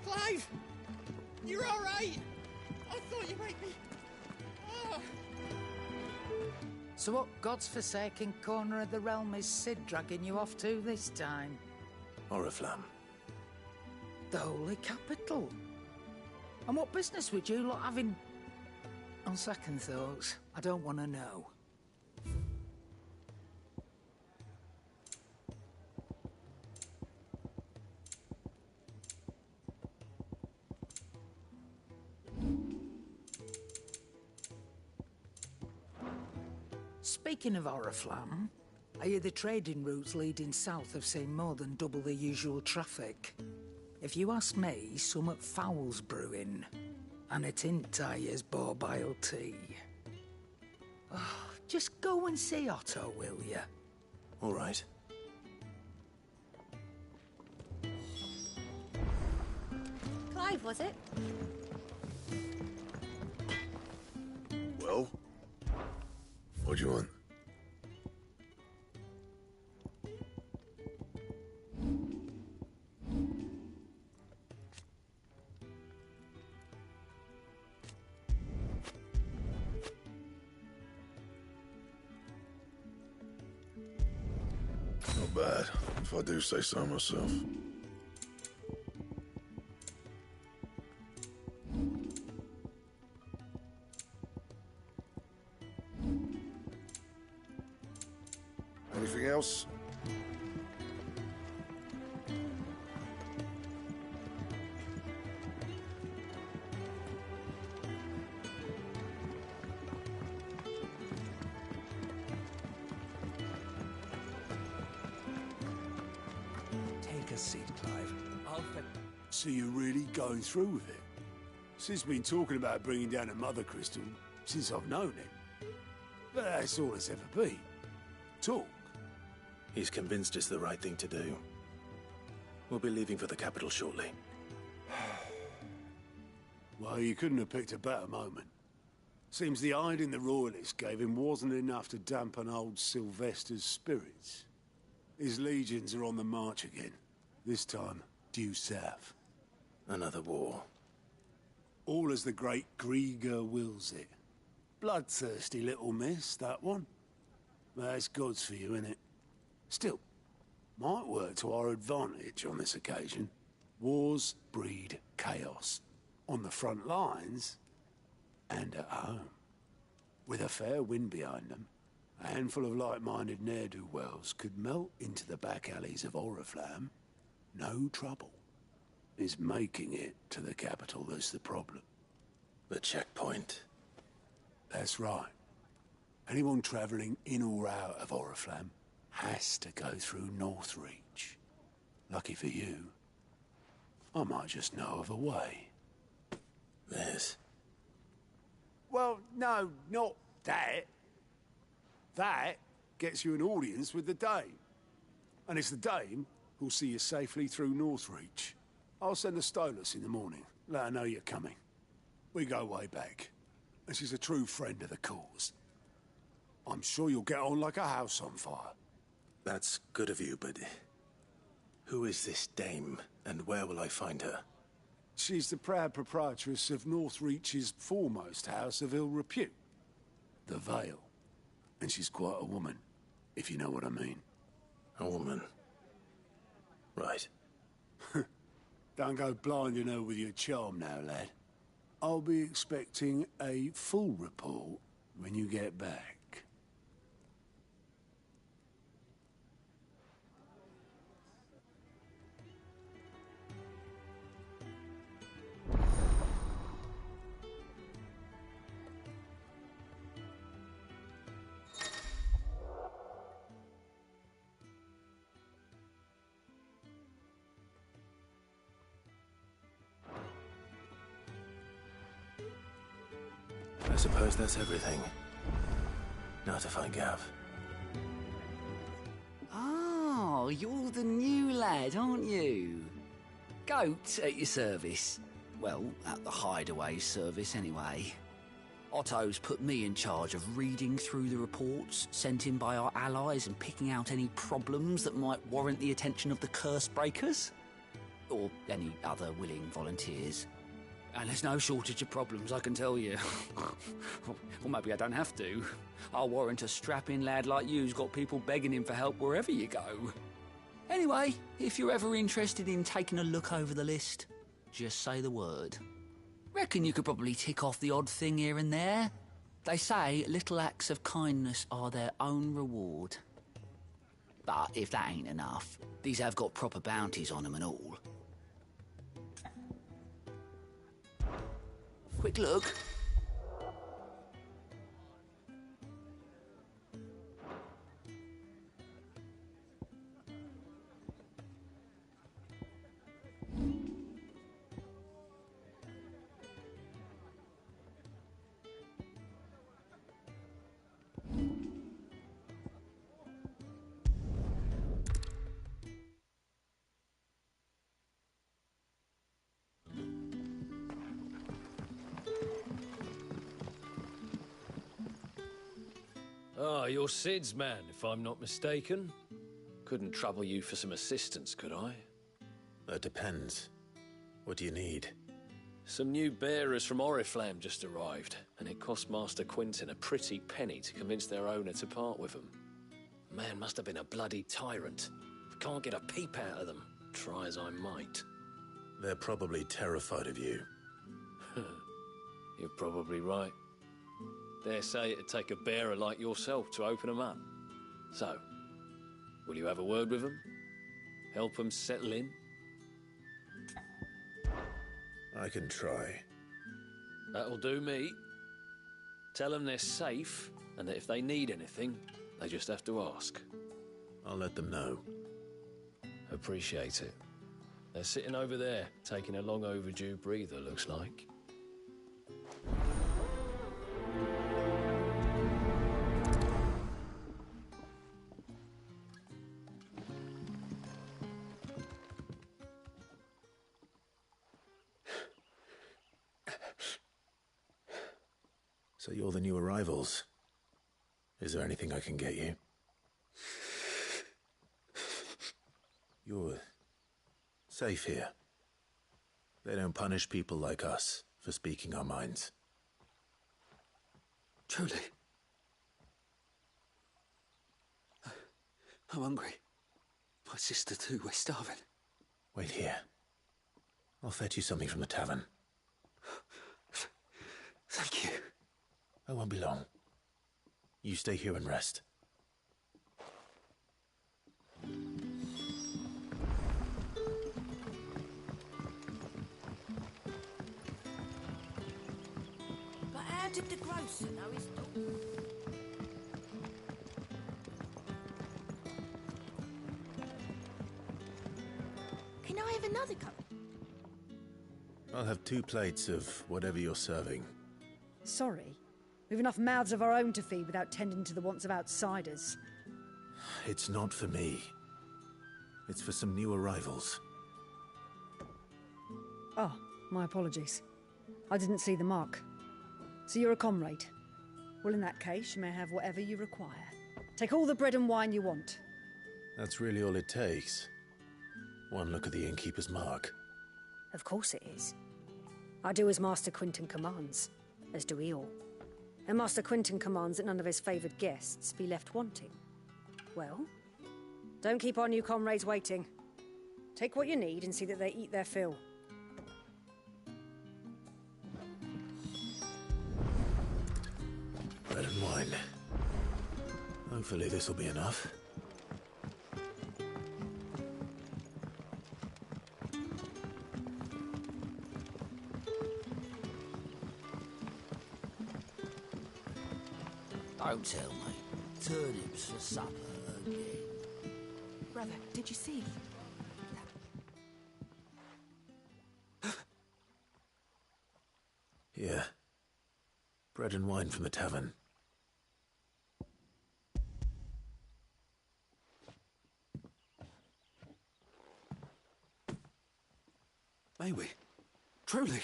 Clive! You're all right! I thought you might be... Ah. So what God's forsaken corner of the realm is Sid dragging you off to this time? Oriflamme. The Holy Capital. And what business would you lot having... On second thoughts, I don't want to know. Speaking of Oriflamme, I hear the trading routes leading south have seen more than double the usual traffic. If you ask me, somewhat foul's brewing. And it ain't Tyre's borbile tea. Oh, just go and see Otto, will you? All right. Clive, was it? Well? What do you want? Not bad, if I do say so myself. Anything else? Take a seat, Clive. So you're really going through with it? Sid's been talking about bringing down a mother crystal since I've known him. But that's all it's ever been. Talk. He's convinced it's the right thing to do. We'll be leaving for the capital shortly. Well, you couldn't have picked a better moment. Seems the hiding the royalists gave him wasn't enough to dampen old Sylvester's spirits. His legions are on the march again. This time, due south. Another war. All as the great Grieger wills it. Bloodthirsty little miss, that one. That's God's for you, innit? Still, might work to our advantage on this occasion. Wars breed chaos. On the front lines, and at home. With a fair wind behind them, a handful of like-minded ne'er-do-wells could melt into the back alleys of Oriflamme. No trouble. It's making it to the capital that's the problem. The checkpoint. That's right. Anyone travelling in or out of Oriflamme has to go through Northreach. Lucky for you, I might just know of a way. This? Well, no, not that. That gets you an audience with the Dame. And it's the Dame who'll see you safely through Northreach. I'll send the Stolas in the morning. Let her know you're coming. We go way back. And she's a true friend of the cause. I'm sure you'll get on like a house on fire. That's good of you, but... who is this Dame, and where will I find her? She's the proud proprietress of Northreach's foremost house of ill repute. The Vale. And she's quite a woman, if you know what I mean. A woman? Right. Don't go blinding her with your charm now, lad. I'll be expecting a full report when you get back. I suppose that's everything. Now to find Gav. Oh, you're the new lad, aren't you? Goat at your service. Well, at the hideaway service anyway. Otto's put me in charge of reading through the reports sent in by our allies and picking out any problems that might warrant the attention of the curse breakers. Or any other willing volunteers. And there's no shortage of problems, I can tell you. Or maybe I don't have to. I'll warrant a strapping lad like you's got people begging him for help wherever you go. Anyway, if you're ever interested in taking a look over the list, just say the word. Reckon you could probably tick off the odd thing here and there. They say little acts of kindness are their own reward. But if that ain't enough, these have got proper bounties on them and all. Quick look. Ah, you're Sid's man, if I'm not mistaken. Couldn't trouble you for some assistance, could I? That depends. What do you need? Some new bearers from Oriflamme just arrived, and it cost Master Quinton a pretty penny to convince their owner to part with them. Man must have been a bloody tyrant. I can't get a peep out of them, try as I might. They're probably terrified of you. You're probably right. Dare say it'd take a bearer like yourself to open them up. So, Will you have a word with them? Help them settle in? I can try. That'll do me. Tell them they're safe, and that if they need anything, they just have to ask. I'll let them know. Appreciate it. They're sitting over there, taking a long overdue breather, looks like. So you're the new arrivals. Is there anything I can get you? You're safe here. They don't punish people like us for speaking our minds. Truly. I'm hungry. My sister too, we're starving. Wait here. I'll fetch you something from the tavern. Thank you. I won't be long. You stay here and rest. But how did the grocer know his daughter? Can I have another cup? I'll have 2 plates of whatever you're serving. Sorry. We've enough mouths of our own to feed without tending to the wants of outsiders. It's not for me. It's for some new arrivals. Oh, my apologies. I didn't see the mark. So you're a comrade. Well, in that case, you may have whatever you require. Take all the bread and wine you want. That's really all it takes. One look at the innkeeper's mark. Of course it is. I do as Master Quinton commands, as do we all. And Master Quinton commands that none of his favoured guests be left wanting. Well, don't keep our new comrades waiting. Take what you need and see that they eat their fill. Bread and wine. Hopefully this will be enough. Don't tell me. Turnips for supper again. Brother, did you see? Here. Bread and wine from the tavern. May we? Truly?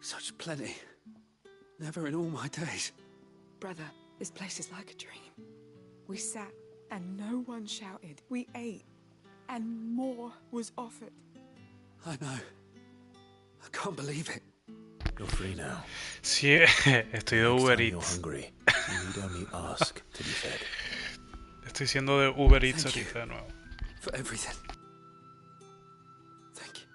Such plenty. Never in all my days. Brother, this place is like a dream. We sat and no one shouted. We ate and more was offered. I know. I can't believe it. You're free now. Sí, estoy de Uber You're Eats. hungry. You need only ask to be fed. Estoy siendo de Uber Eats Thank you. ahorita de nuevo. For everything. Thank you.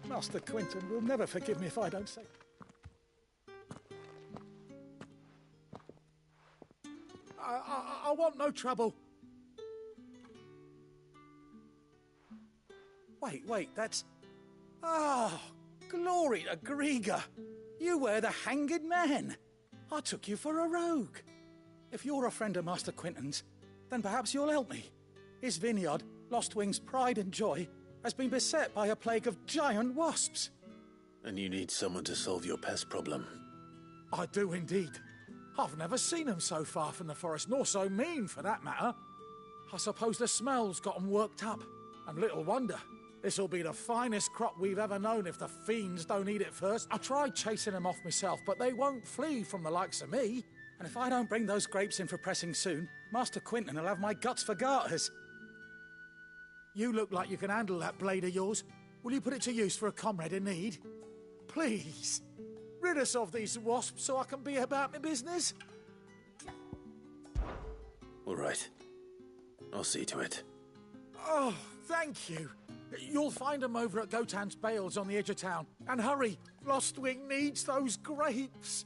Master Quinton will never forgive me if I don't say. I want no trouble. Wait, that's... Ah, glory to Grieger. You were the hanged man. I took you for a rogue. If you're a friend of Master Quinton's, then perhaps you'll help me. His vineyard, Lost Wing's pride and joy, has been beset by a plague of giant wasps. And you need someone to solve your pest problem. I do indeed. I've never seen them so far from the forest, nor so mean for that matter. I suppose the smell's got them worked up. And little wonder. This'll be the finest crop we've ever known if the fiends don't eat it first. I tried chasing them off myself, but they won't flee from the likes of me. And if I don't bring those grapes in for pressing soon, Master Quinton will have my guts for garters. You look like you can handle that blade of yours. Will you put it to use for a comrade in need? Please, rid us of these wasps so I can be about my business. All right. I'll see to it. Oh, thank you. You'll find them over at Gotan's Bales on the edge of town. And hurry, Lostwing needs those grapes.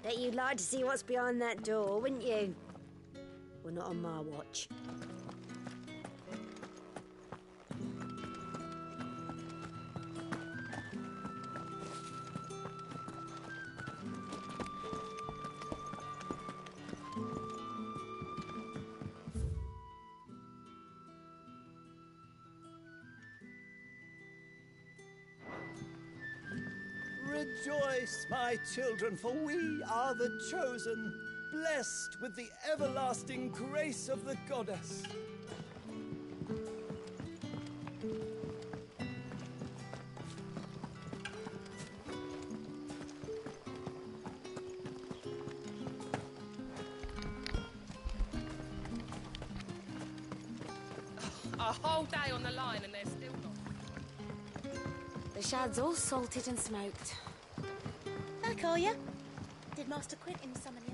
Bet you'd like to see what's behind that door, wouldn't you? Well, not on my watch. Rejoice, my children, for we are the chosen, blessed with the everlasting grace of the goddess. A whole day on the line and they're still not. The shad's all salted and smoked. Back, are ya? Did Master Quinton summon you?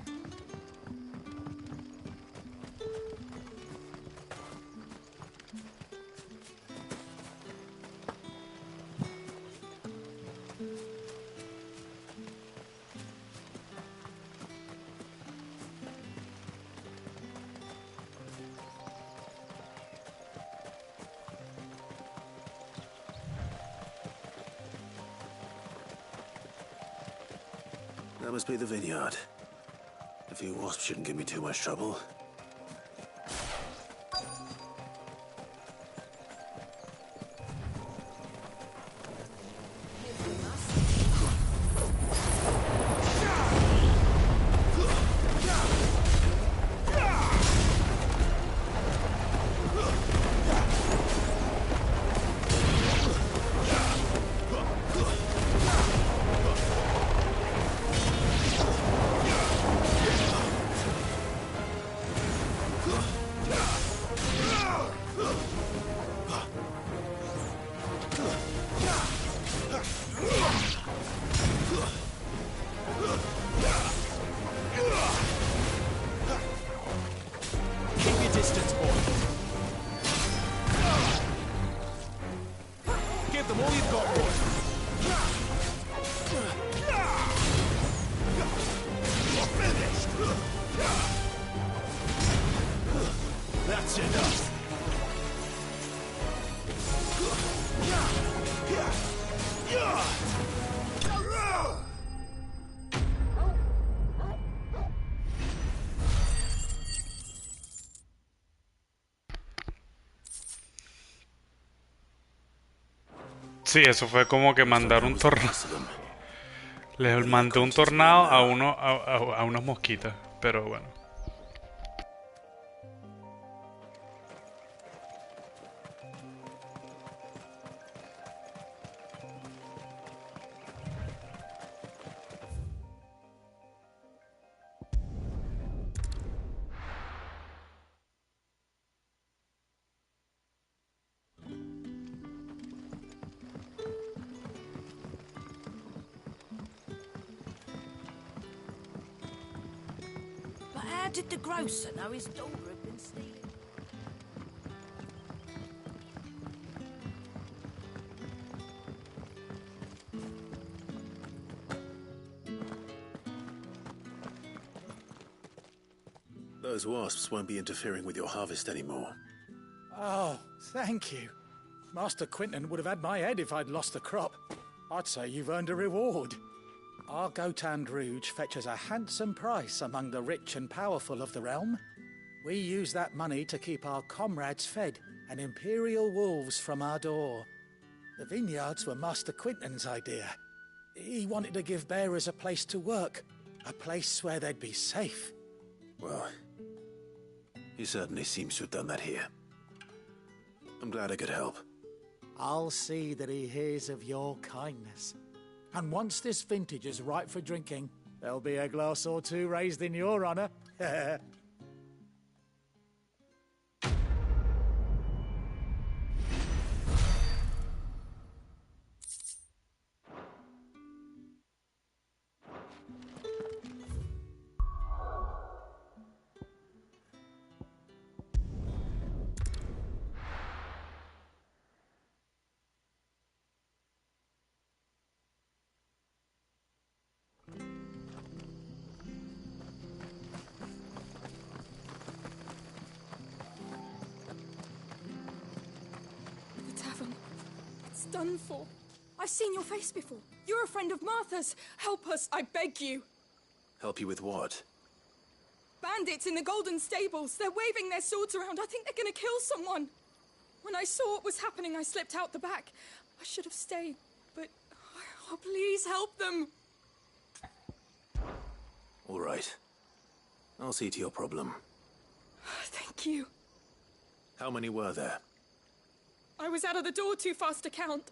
That must be the vineyard. A few wasps shouldn't give me too much trouble. That's enough. Sí, eso fue como que mandar un tornado. Les mandé un tornado a unos mosquitas, pero bueno. How did the grocer know his daughter had been stealing? Those wasps won't be interfering with your harvest anymore. Oh, thank you. Master Quinton would have had my head if I'd lost the crop. I'd say you've earned a reward. Our Gotand Rouge fetches a handsome price among the rich and powerful of the realm. We use that money to keep our comrades fed and imperial wolves from our door. The vineyards were Master Quinton's idea. He wanted to give bearers a place to work, a place where they'd be safe. Well, he certainly seems to have done that here. I'm glad I could help. I'll see that he hears of your kindness. And once this vintage is ripe for drinking, there'll be a glass or two raised in your honor. Done for. I've seen your face before. You're a friend of Martha's. Help us, I beg you. Help you with what? Bandits in the Golden Stables. They're waving their swords around. I think they're gonna kill someone. When I saw what was happening, I slipped out the back. I should have stayed, but... Oh, please help them. All right. I'll see to your problem. Thank you. How many were there? I was out of the door too fast to count.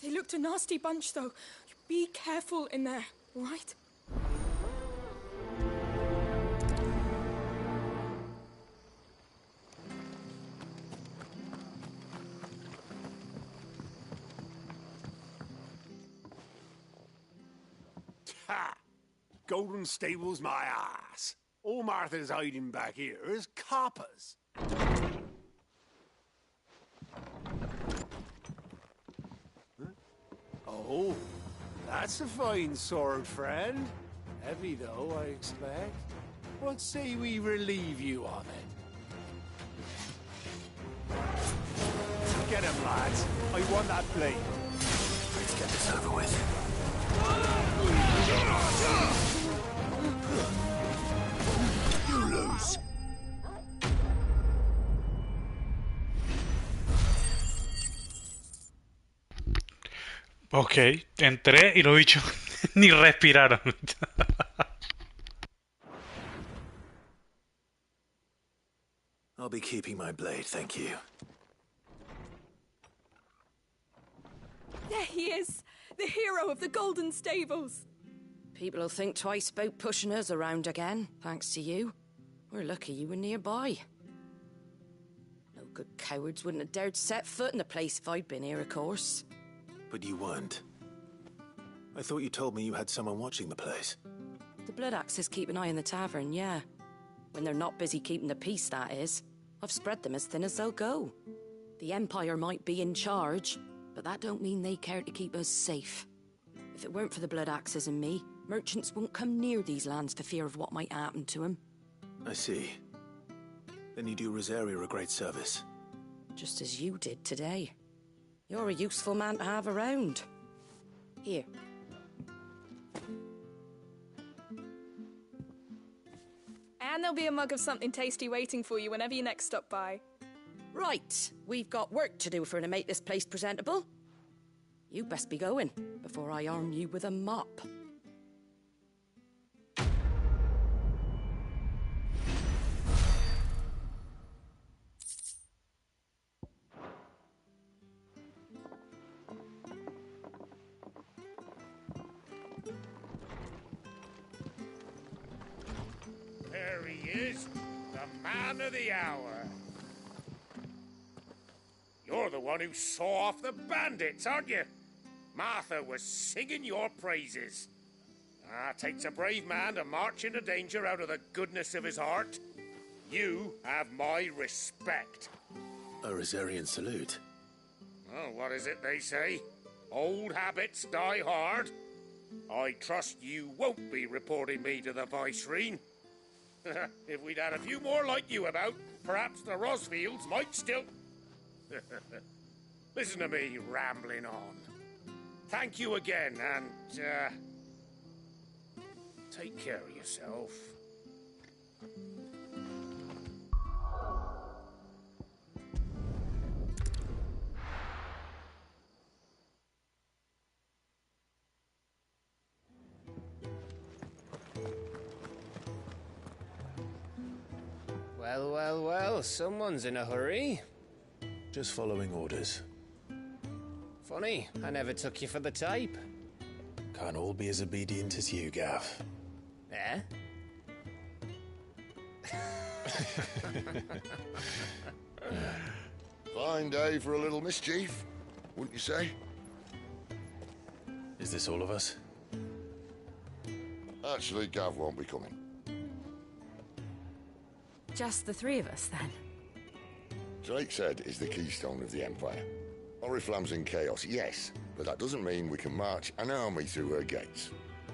They looked a nasty bunch, though. Be careful in there, all right? Ha! Golden Stables my ass. All Martha's hiding back here is coppers. Oh, that's a fine sword, friend. Heavy, though, I expect. What say we relieve you of it? Get him, lads. I want that blade. Let's get this over with. You lose. Ok, entré y los bichos ni respiraron. I'll be keeping my blade, thank you. There he is, the hero of the Golden Stables. People will think twice about pushing us around again, thanks to you. We're lucky you were nearby. No good cowards wouldn't have dared set foot in the place if I'd been here, of course. But you weren't. I thought you told me you had someone watching the place. The Blood Axes keep an eye on the tavern, yeah. When they're not busy keeping the peace, that is. I've spread them as thin as they'll go. The Empire might be in charge, but that don't mean they care to keep us safe. If it weren't for the Blood Axes and me, merchants won't come near these lands for fear of what might happen to them. I see. Then you do Rosaria a great service. Just as you did today. You're a useful man to have around. Here. And there'll be a mug of something tasty waiting for you whenever you next stop by. Right, we've got work to do if we're to make this place presentable. You best be going, before I arm you with a mop. There he is, the man of the hour. You're the one who saw off the bandits, aren't you? Martha was singing your praises. Takes a brave man to march into danger out of the goodness of his heart. You have my respect. A Rosarian salute. Oh, what is it they say? Old habits die hard. I trust you won't be reporting me to the Vicereine. If we'd had a few more like you about, perhaps the Rosfields might still... Listen to me rambling on. Thank you again, and, take care of yourself. Well, well, well, someone's in a hurry. Just following orders. Funny, I never took you for the type. Can't all be as obedient as you, Gav. Eh? Fine day for a little mischief, wouldn't you say? Is this all of us? Actually, Gav won't be coming. Just the three of us, then? Drake's Head is the keystone of the Empire. Oriflamme's in chaos, yes, but that doesn't mean we can march an army through her gates.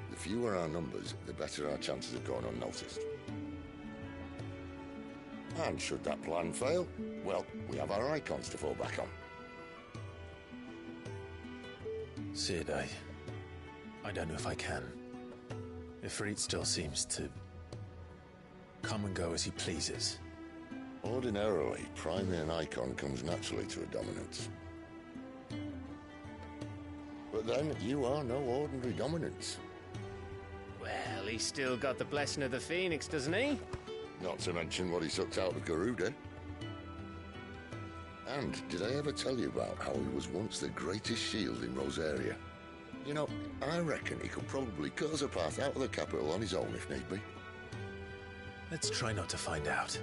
The fewer our numbers, the better our chances of going unnoticed. And should that plan fail, well, we have our icons to fall back on. Sid, I don't know if I can. Ifrit still seems to come and go as he pleases. Ordinarily, priming an icon comes naturally to a dominance. But then, you are no ordinary dominance. Well, he's still got the blessing of the Phoenix, doesn't he? Not to mention what he sucked out of Garuda. And did I ever tell you about how he was once the greatest shield in Rosaria? You know, I reckon he could probably cut us a path out of the capital on his own if need be. Let's try not to find out.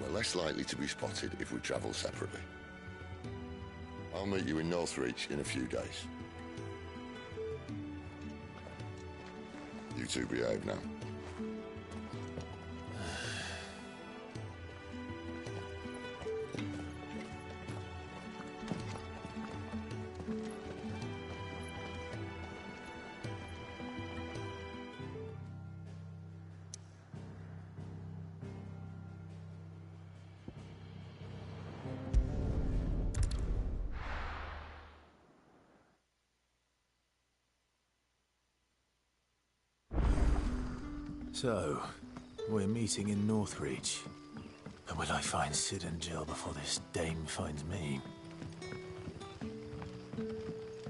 We're less likely to be spotted if we travel separately. I'll meet you in Northreach in a few days. You two behave now. So, we're meeting in Northreach. But will I find Sid and Jill before this dame finds me?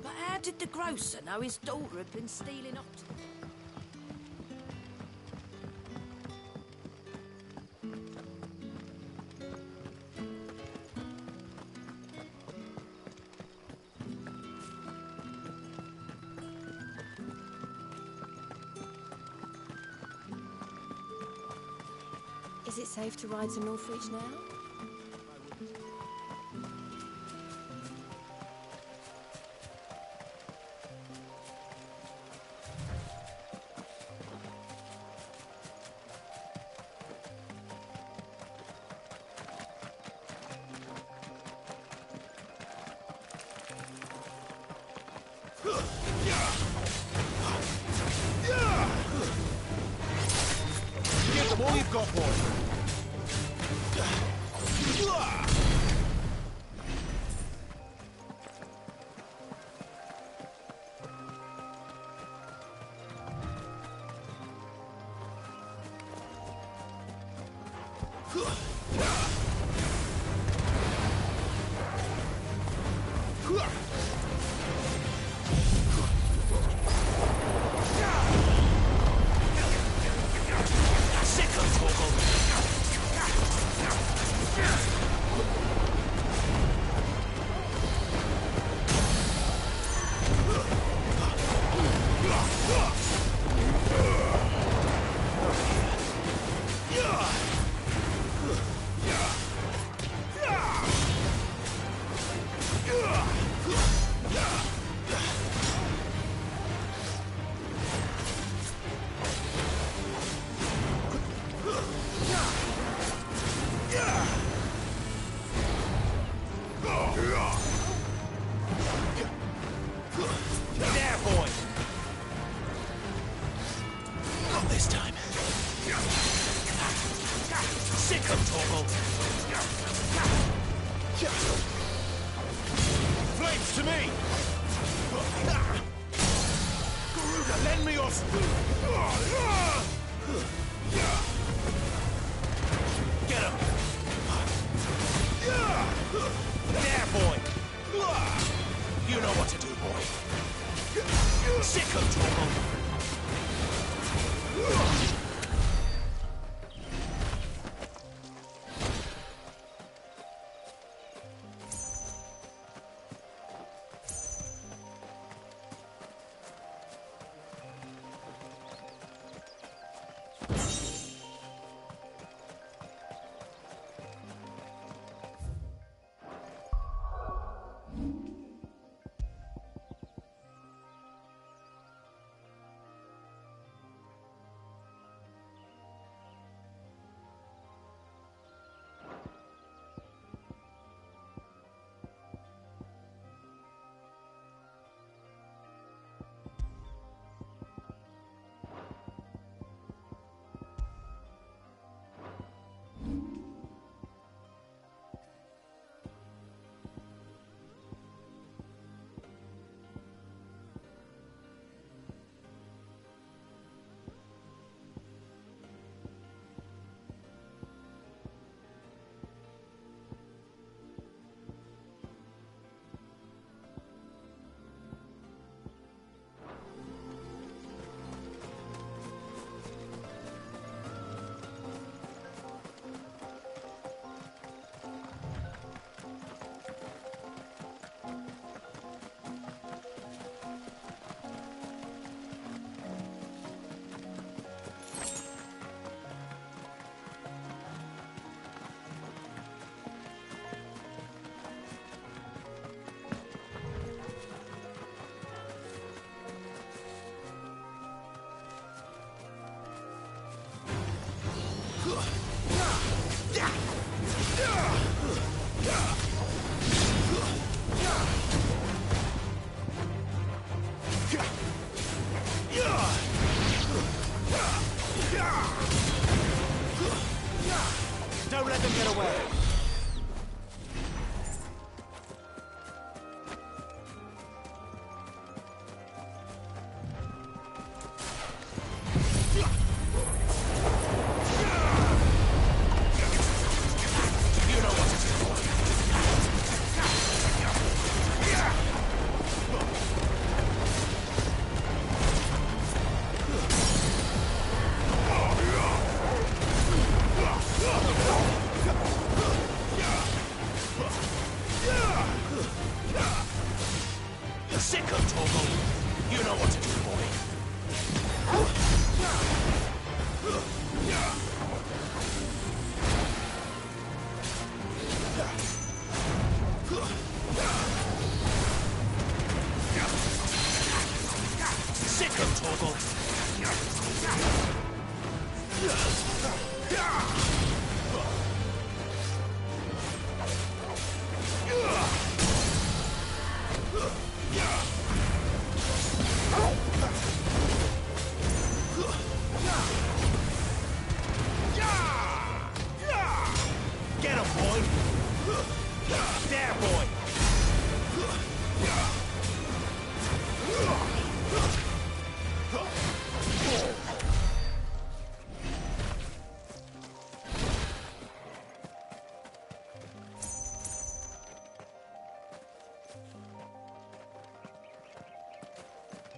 But how did the grocer know his daughter had been stealing ox? Is it safe to ride to Northreach now? Give them all you've got, boy. Garuda, lend me your... Get him! There, boy! You know what to do, boy. Sick of trouble! Don't let them get away.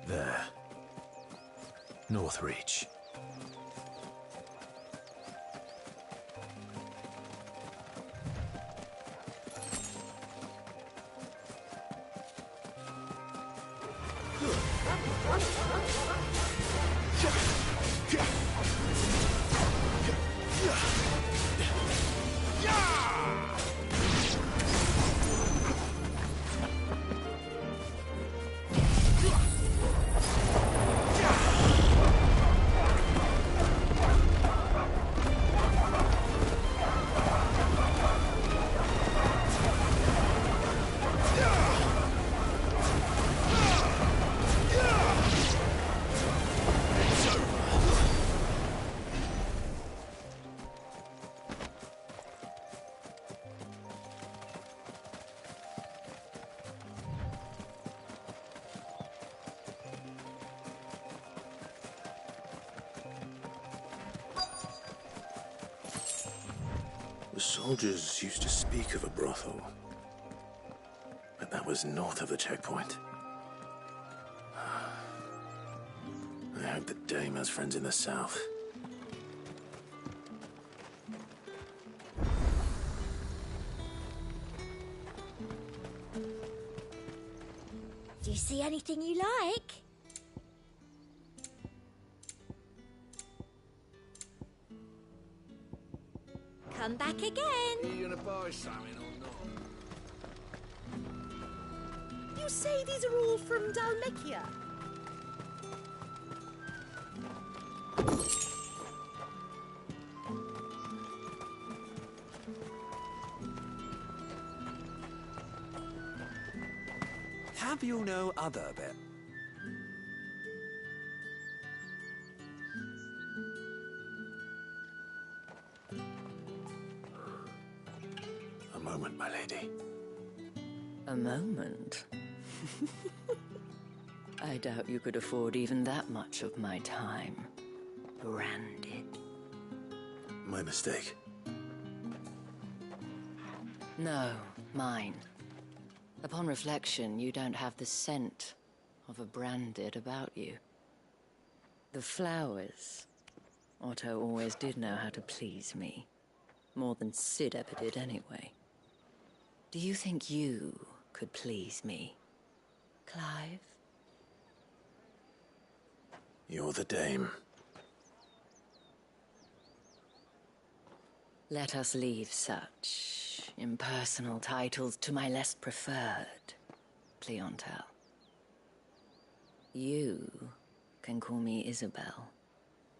There. Northreach. The soldiers used to speak of a brothel, but that was north of the checkpoint. I hope that Dame has friends in the south. Do you see anything you like? Come back again. Are you gonna buy something or not? You say these are all from Dalmatia? Have you no other bit? A moment, my lady. A moment? I doubt you could afford even that much of my time. Branded. My mistake. No, mine. Upon reflection, you don't have the scent of a branded about you. The flowers. Otto always did know how to please me. More than Sid ever did anyway. Do you think you could please me, Clive? You're the Dame. Let us leave such impersonal titles to my less preferred clientele. You can call me Isabel.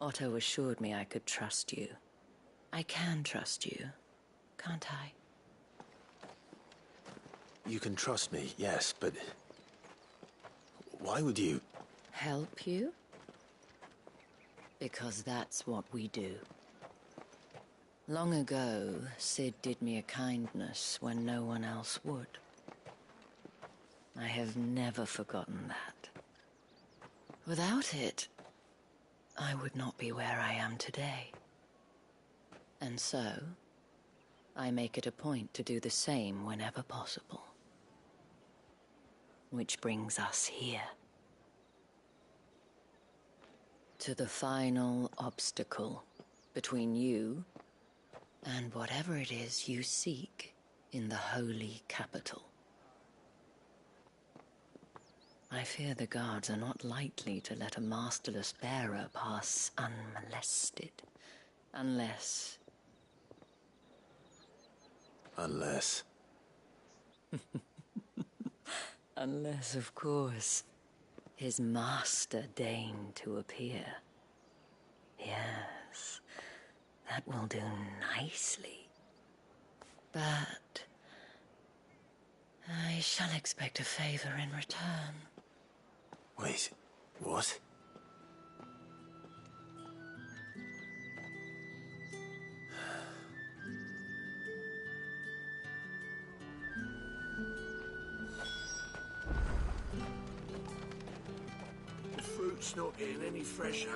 Otto assured me I could trust you. I can trust you, can't I? You can trust me, yes, but why would you? Help you? Because that's what we do. Long ago, Sid did me a kindness when no one else would. I have never forgotten that. Without it, I would not be where I am today. And so, I make it a point to do the same whenever possible. Which brings us here. To the final obstacle between you and whatever it is you seek in the holy capital. I fear the guards are not likely to let a masterless bearer pass unmolested. Unless... Unless... Unless, of course, his master deigned to appear. Yes, that will do nicely. But I shall expect a favor in return. Wait, what? The fruit's not getting any fresher.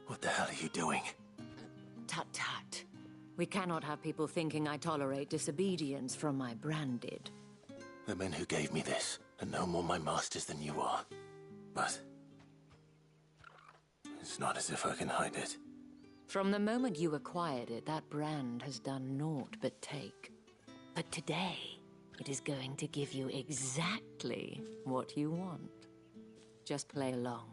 What the hell are you doing? Tut tut. We cannot have people thinking I tolerate disobedience from my branded. The men who gave me this are no more my masters than you are. But it's not as if I can hide it. From the moment you acquired it, that brand has done naught but take. But today, it is going to give you exactly what you want. Just play along.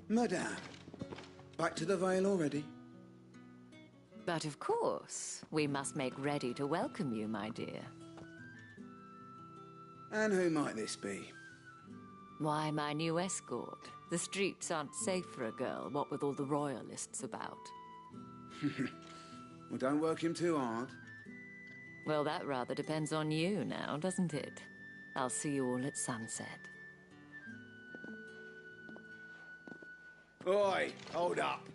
Madame, back to the Vale already? But of course, we must make ready to welcome you, my dear. And who might this be? Why, my new escort. The streets aren't safe for a girl, what with all the royalists about. Well, don't work him too hard. Well, that rather depends on you now, doesn't it? I'll see you all at sunset. Oi, hold up.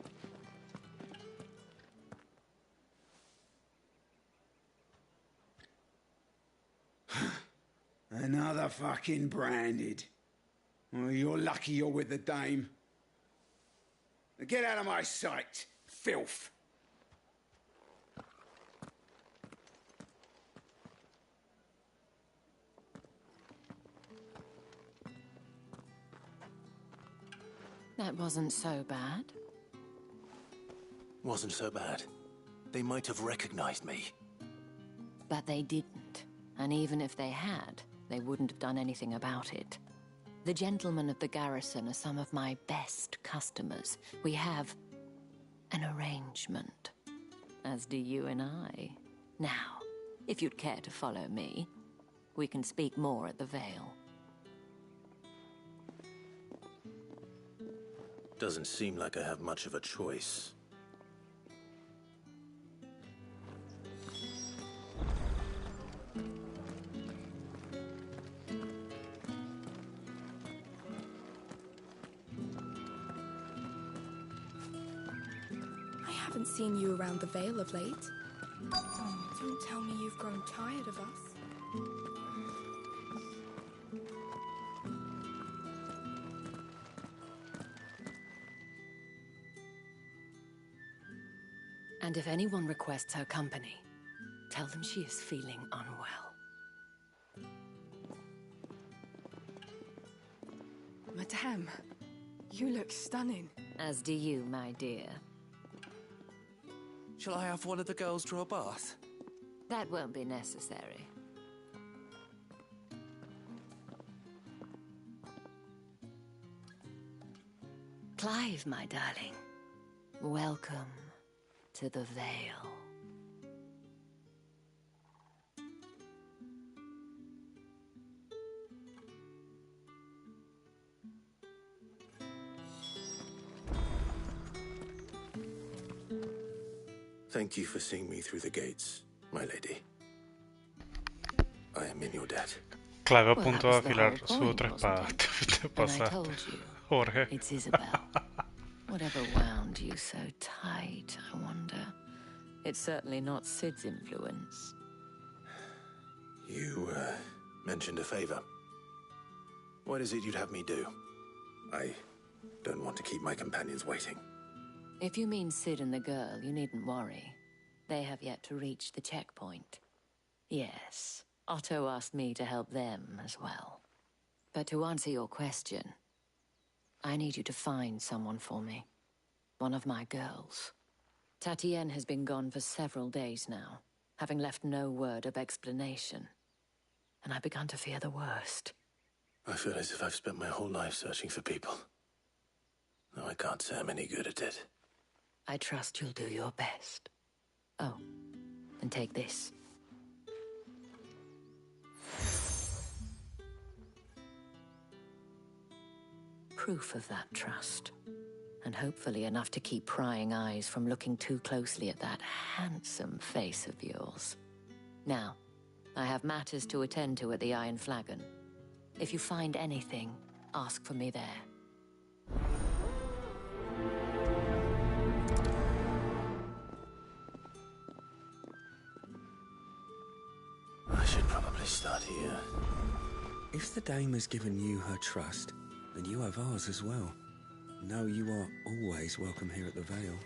Another fucking branded. Well, you're lucky you're with the dame. Now get out of my sight, filth. That wasn't so bad. Wasn't so bad. They might have recognized me. But they didn't. And even if they had, they wouldn't have done anything about it. The gentlemen of the garrison are some of my best customers. We have an arrangement, as do you and I. Now, if you'd care to follow me, we can speak more at the Vale. Doesn't seem like I have much of a choice. I haven't seen you around the Vale of late. Oh, don't tell me you've grown tired of us. And if anyone requests her company, tell them she is feeling unwell. Madame, you look stunning. As do you, my dear. Shall I have one of the girls draw a bath? That won't be necessary. Clive, my darling, welcome to the Vale. Thank you for seeing me through the gates, my lady. I am in your debt. Clive a punto de afilar su otra espada. Te pasaste, Jorge. It's Isabel. Whatever wound you so tight, I wonder. It's certainly not Sid's influence. You, mentioned a favor. What is it you'd have me do? I don't want to keep my companions waiting. If you mean Sid and the girl, you needn't worry. They have yet to reach the checkpoint. Yes, Otto asked me to help them as well. But to answer your question, I need you to find someone for me. One of my girls. Tatienne has been gone for several days now, having left no word of explanation. And I've begun to fear the worst. I feel as if I've spent my whole life searching for people. Though I can't say I'm any good at it. I trust you'll do your best. Oh, and take this. Proof of that trust. And hopefully enough to keep prying eyes from looking too closely at that handsome face of yours. Now, I have matters to attend to at the Iron Flagon. If you find anything, ask for me there. I should probably start here. If the dame has given you her trust, then you have ours as well. Know you are always welcome here at the Vale.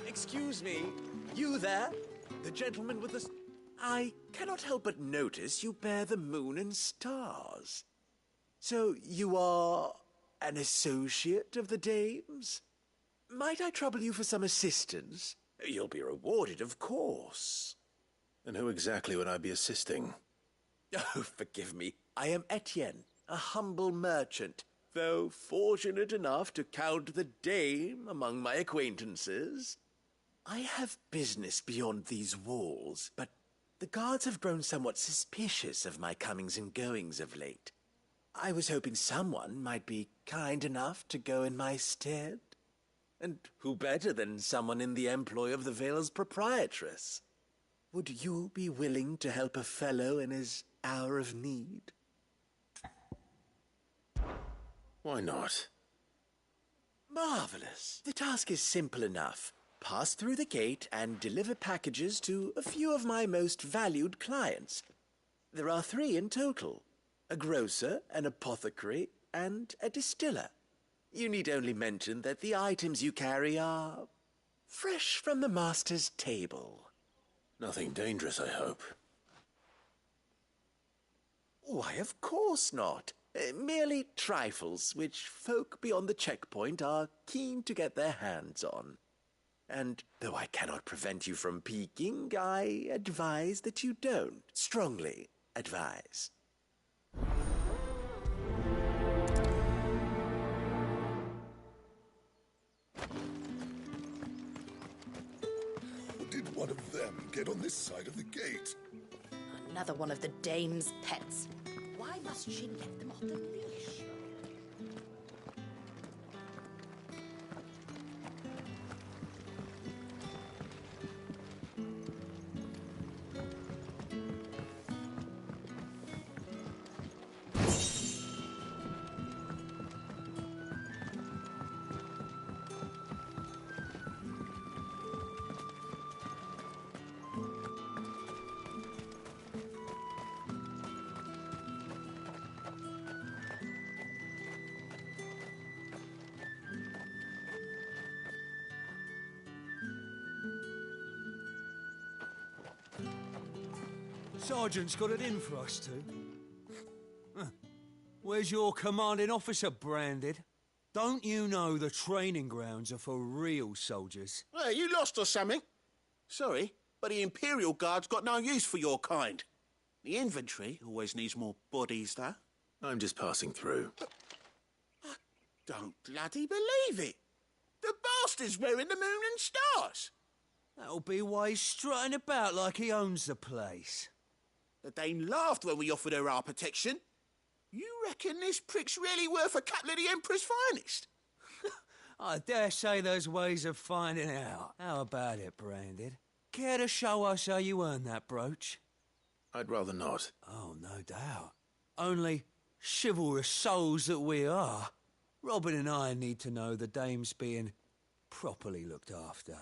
Excuse me, you there? The gentleman with the... I cannot help but notice you bear the moon and stars. So you are an associate of the dame's? Might I trouble you for some assistance? You'll be rewarded, of course. And who exactly would I be assisting? Oh, forgive me. I am Etienne, a humble merchant, though fortunate enough to count the dame among my acquaintances. I have business beyond these walls, but the guards have grown somewhat suspicious of my comings and goings of late. I was hoping someone might be kind enough to go in my stead. And who better than someone in the employ of the Vale's proprietress? Would you be willing to help a fellow in his hour of need? Why not? Marvelous. The task is simple enough. Pass through the gate and deliver packages to a few of my most valued clients. There are 3 in total: a grocer, an apothecary, and a distiller. You need only mention that the items you carry are fresh from the master's table. Nothing dangerous, I hope. Why, of course not. Merely trifles which folk beyond the checkpoint are keen to get their hands on. And though I cannot prevent you from peeking, I advise that you don't. Strongly advise. Did one of them get on this side of the gate? Another one of the dame's pets. Why must she let them off the leash? Sergeant's got it in for us two. Huh. Where's your commanding officer branded? Don't you know the training grounds are for real soldiers? Hey, you lost or something? Sorry, but the Imperial Guard's got no use for your kind. The infantry always needs more bodies, though. I'm just passing through. I don't bloody believe it. The bastard's wearing the moon and stars. That'll be why he's strutting about like he owns the place. The Dame laughed when we offered her our protection. You reckon this prick's really worth a couple of the Emperor's finest? I dare say there's ways of finding out. How about it, Branded? Care to show us how you earned that brooch? I'd rather not. Oh, no doubt. Only, chivalrous souls that we are, Robin and I need to know the Dame's being properly looked after.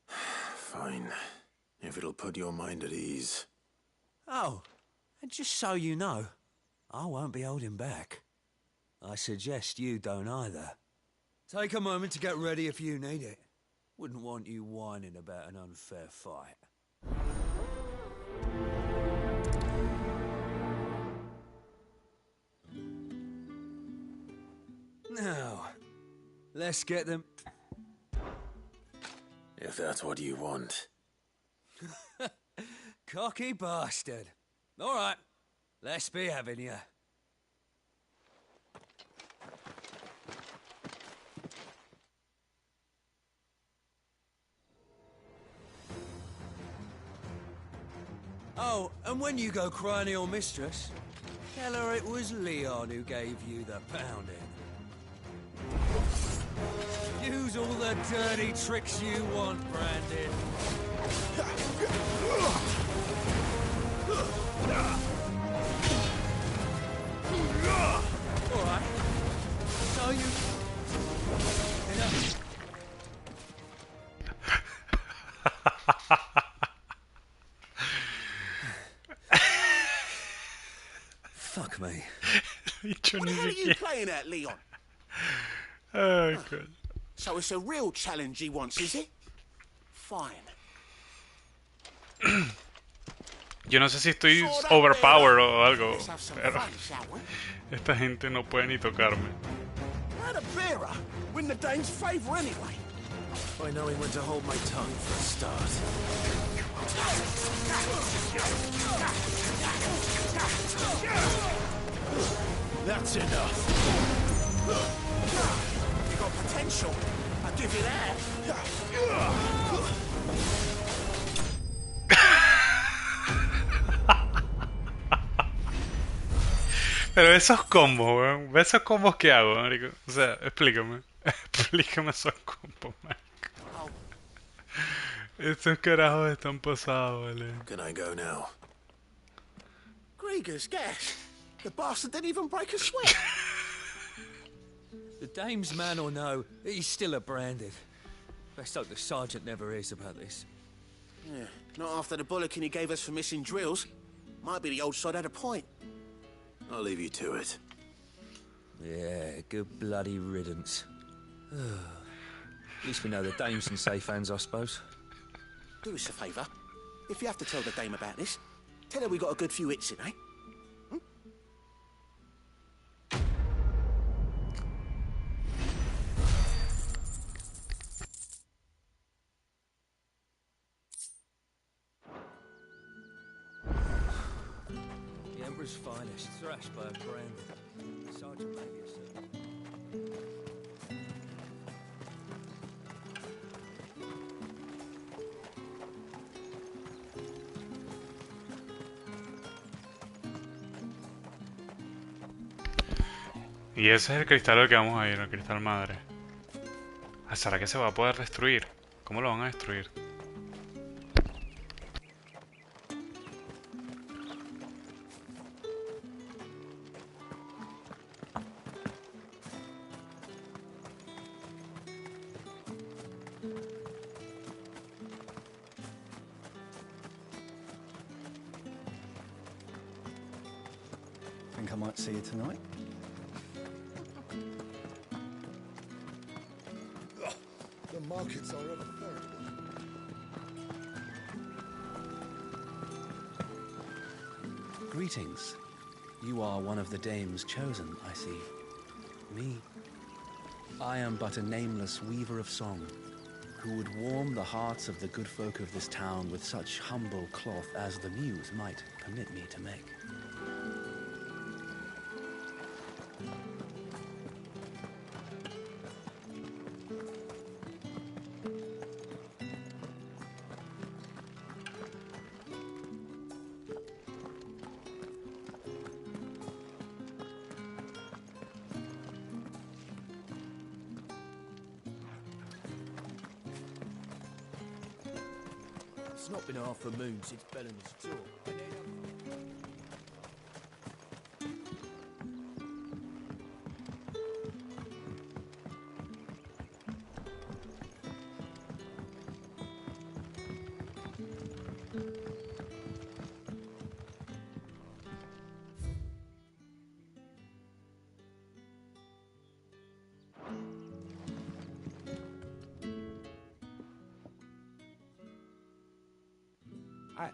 Fine. If it'll put your mind at ease. Oh, and just so you know, I won't be holding back. I suggest you don't either. Take a moment to get ready if you need it. Wouldn't want you whining about an unfair fight. Now, let's get them... If that's what you want. Cocky bastard. All right, let's be having you. Oh, and when you go crying to your mistress, tell her it was Leon who gave you the pounding. Use all the dirty tricks you want, Brandon. All right. So you... Enough. Fuck me. What the hell are you playing at, Leon? Oh, God. So it's a real challenge he wants, is it? Fine. Yo no sé si estoy overpowered o algo, pero esta gente no puede ni tocarme. How'd a bearer win the Dane's favour anyway? By knowing when to hold my tongue for a start. That's enough. You got potential. I'll give you that. Pero esos combos, weón. ¿Esos combos que hago, marico? O sea, explícame. Explícame esos combos, marico. Estos carajos están pasados, vale. Can I go now? Grieger's gas. The bastard didn't even break a sweat. The dame's man or no, he's still a branded. Best hope the sergeant never hears about this. Yeah, not after the bullocking he gave us for missing drills. Might be the old sod had a point. I'll leave you to it. Yeah, good bloody riddance. At least we know the dame's in safe hands, I suppose. Do us a favour. If you have to tell the dame about this, tell her we got a good few hits in, eh? The Emperor's finest, thrashed by a branded. Sergeant may be a servant. Y ese es el cristal al que vamos a ir, el cristal madre. ¿Será que se va a poder destruir? ¿Cómo lo van a destruir? Think I might see you tonight? The markets are unfavorable. Greetings. You are one of the dames chosen, I see. Me? I am but a nameless weaver of song, who would warm the hearts of the good folk of this town with such humble cloth as the muse might permit me to make. It's not been half a moon since Bellamy's tour.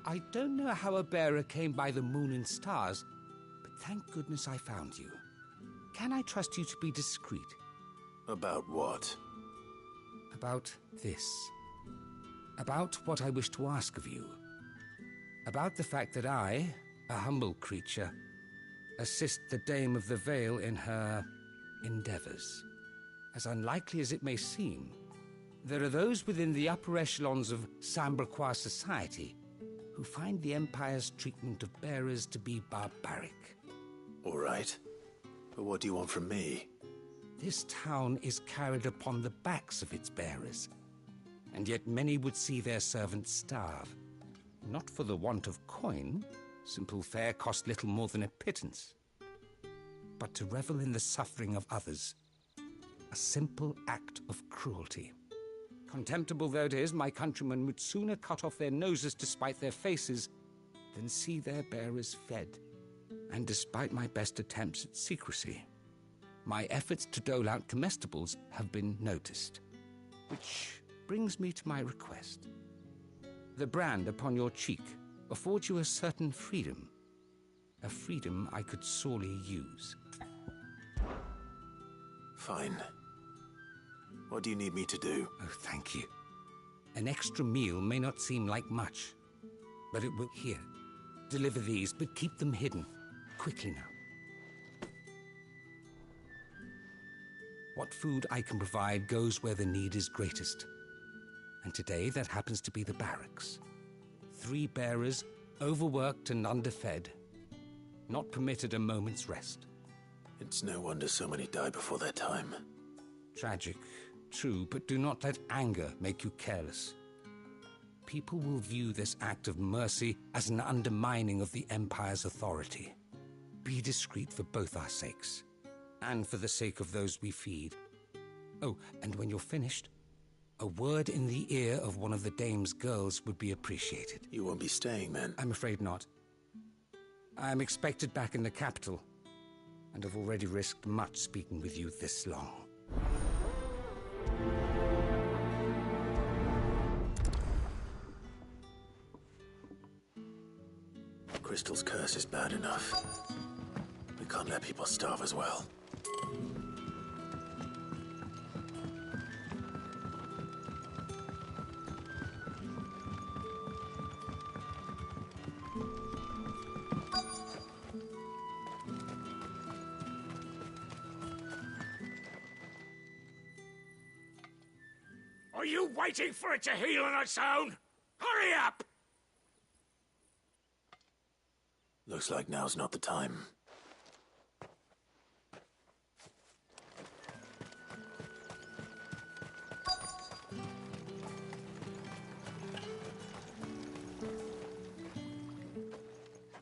I don't know how a bearer came by the moon and stars, but thank goodness I found you. Can I trust you to be discreet? About what? About this. About what I wish to ask of you. About the fact that I, a humble creature, assist the Dame of the Vale in her endeavors. As unlikely as it may seem, there are those within the upper echelons of Samberquois society who find the Empire's treatment of bearers to be barbaric. All right. But what do you want from me? This town is carried upon the backs of its bearers, and yet many would see their servants starve. Not for the want of coin, simple fare cost little more than a pittance, but to revel in the suffering of others, a simple act of cruelty. Contemptible though it is, my countrymen would sooner cut off their noses to spite their faces than see their bearers fed. And despite my best attempts at secrecy, my efforts to dole out comestibles have been noticed. Which brings me to my request. The brand upon your cheek affords you a certain freedom. A freedom I could sorely use. Fine. What do you need me to do? Oh, thank you. An extra meal may not seem like much, but it will... Here, deliver these, but keep them hidden. Quickly now. What food I can provide goes where the need is greatest. And today that happens to be the barracks. 3 bearers, overworked and underfed, not permitted a moment's rest. It's no wonder so many die before their time. Tragic, true, but do not let anger make you careless. people will view this act of mercy as an undermining of the Empire's authority. Be discreet for both our sakes, and for the sake of those we feed. Oh, and when you're finished, a word in the ear of one of the dame's girls would be appreciated. You won't be staying, then? I'm afraid not. I am expected back in the capital, and have already risked much speaking with you this long. Crystal's curse is bad enough. We can't let people starve as well. Are you waiting for it to heal on its own? Hurry up! Looks like now's not the time.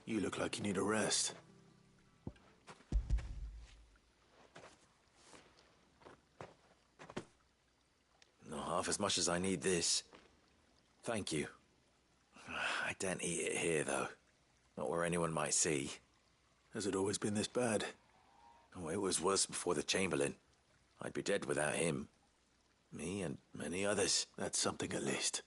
You look like you need a rest. Not half as much as I need this. Thank you. I don't eat it here, though. Not where anyone might see. Has it always been this bad? Oh, it was worse before the Chamberlain. I'd be dead without him. Me and many others. That's something at least.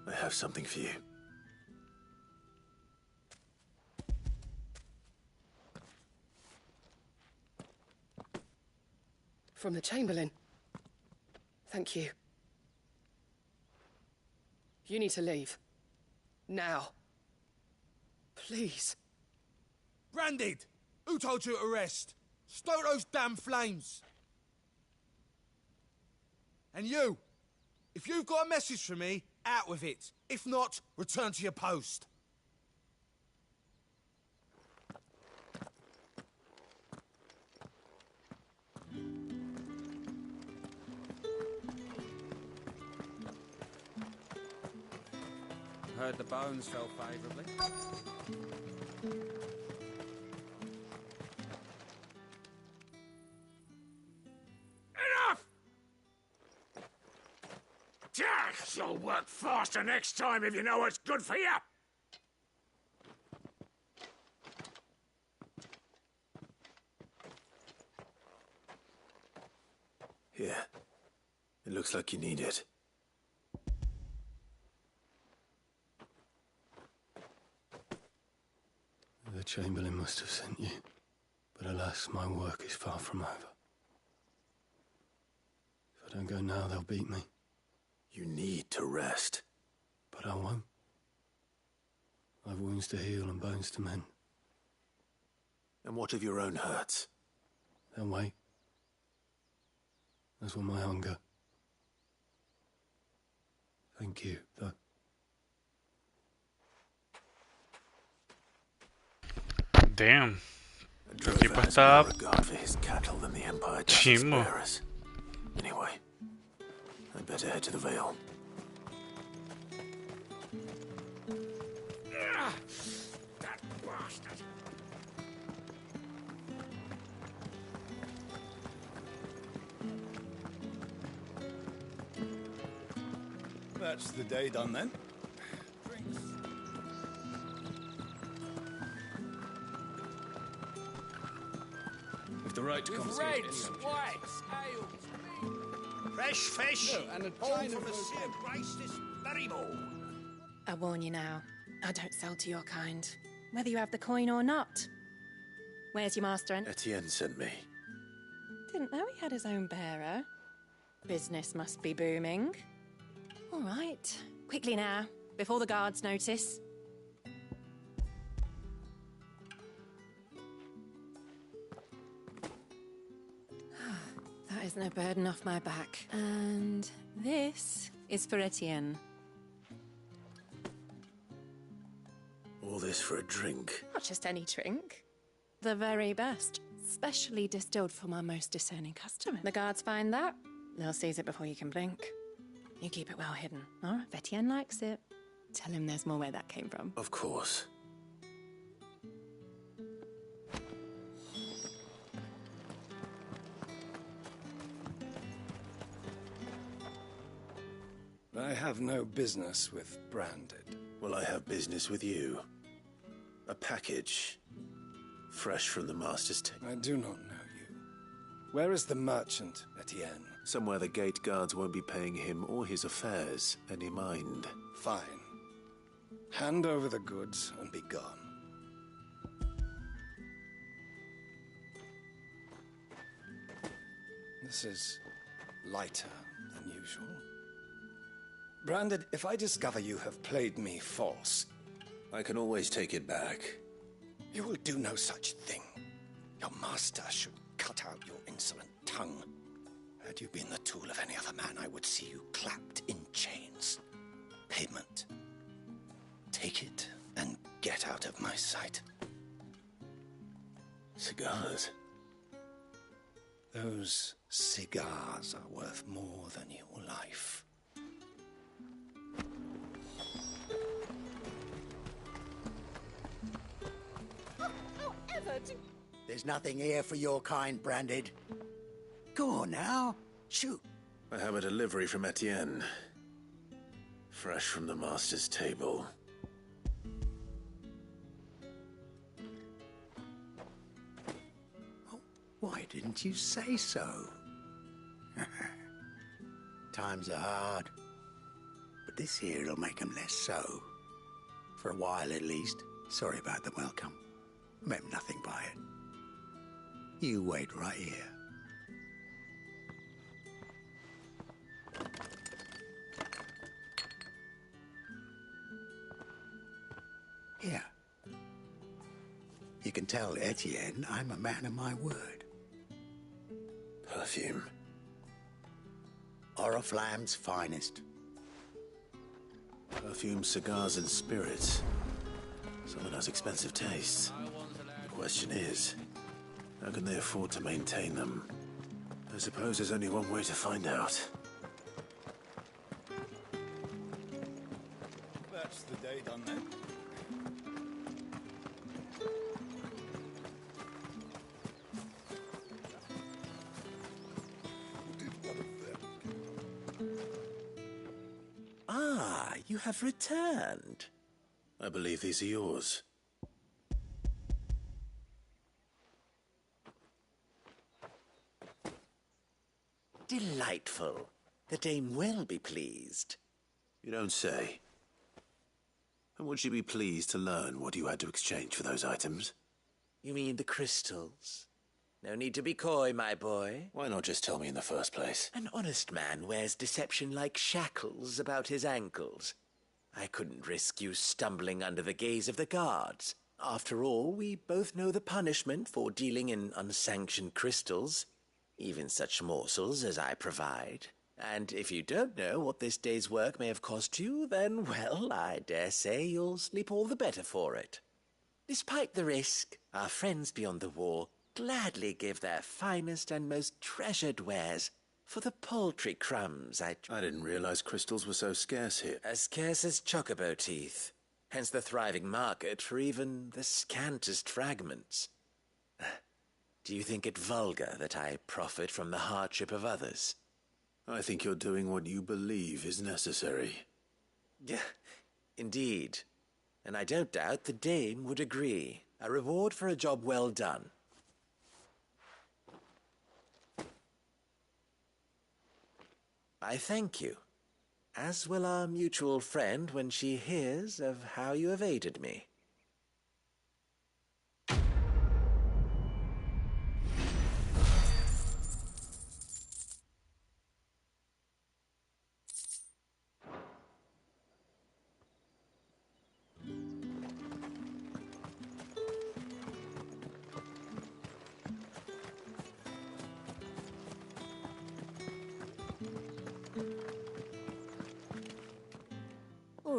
I have something for you. From the Chamberlain. Thank you. You need to leave. Now. Please. Branded! Who told you to rest? Stoke those damn flames! And you! If you've got a message for me, out with it. If not, return to your post. Heard the bones fell favourably. Enough! You'll work faster next time if you know what's good for you. Here. It looks like you need it. The Chamberlain must have sent you. But alas, my work is far from over. If I don't go now, they'll beat me. You need to rest. But I won't. I've wounds to heal and bones to mend. And what of your own hurts? They'll wait. As will my hunger. Thank you, though. Damn. El tipo está chimbo. Anyway, I'd better head to the Vale. That bastard! That's the day done then. With the right to come see Reds, whites, ales, fresh fish, and a all china from the for same place this very morning. I warn you now, I don't sell to your kind, whether you have the coin or not. Where's your master, Ent? Etienne sent me. Didn't know he had his own bearer. Business must be booming. All right, Quickly now, before the guards notice. That is no burden off my back. And this is for Etienne. All this for a drink? Not just any drink. The very best. Specially distilled for my most discerning customer. The guards find that, they'll seize it before you can blink. You keep it well hidden. Oh, if Etienne likes it, tell him there's more where that came from. Of course. I have no business with Branded. Well, I have business with you. A package. Fresh from the Master's table. I do not know you. Where is the merchant, Etienne? Somewhere the gate guards won't be paying him or his affairs any mind. Fine. Hand over the goods and be gone. This is lighter than usual. Branded, if I discover you have played me false... I can always take it back. You will do no such thing. Your master should cut out your insolent tongue. Had you been the tool of any other man, I would see you clapped in chains. Payment. Take it and get out of my sight. Cigars? Those cigars are worth more than your life. There's nothing here for your kind, Branded. Go on now, shoot. I have a delivery from Etienne. Fresh from the Master's table. Oh, why didn't you say so? Times are hard. But this here'll make 'em less so. For a while at least. Sorry about the welcome. Meant nothing by it. You wait right here. Here. You can tell Etienne I'm a man of my word. Perfume. Oriflamme's finest. Perfume, cigars, and spirits. Someone has expensive tastes. The question is, how can they afford to maintain them? I suppose there's only one way to find out. That's the day done then. Ah, you have returned. I believe these are yours. Delightful. The dame will be pleased. You don't say. And would she be pleased to learn what you had to exchange for those items? You mean the crystals? No need to be coy, my boy. Why not just tell me in the first place? An honest man wears deception like shackles about his ankles. I couldn't risk you stumbling under the gaze of the guards. After all, we both know the punishment for dealing in unsanctioned crystals, even such morsels as I provide. And if you don't know what this day's work may have cost you, then, well, I dare say you'll sleep all the better for it. Despite the risk, our friends beyond the wall gladly give their finest and most treasured wares for the paltry crumbs I didn't realize crystals were so scarce here. As scarce as chocobo teeth. Hence the thriving market for even the scantest fragments. Do you think it vulgar that I profit from the hardship of others? I think you're doing what you believe is necessary. Yeah, indeed. And I don't doubt the dame would agree. A reward for a job well done. I thank you, as will our mutual friend when she hears of how you have aided me.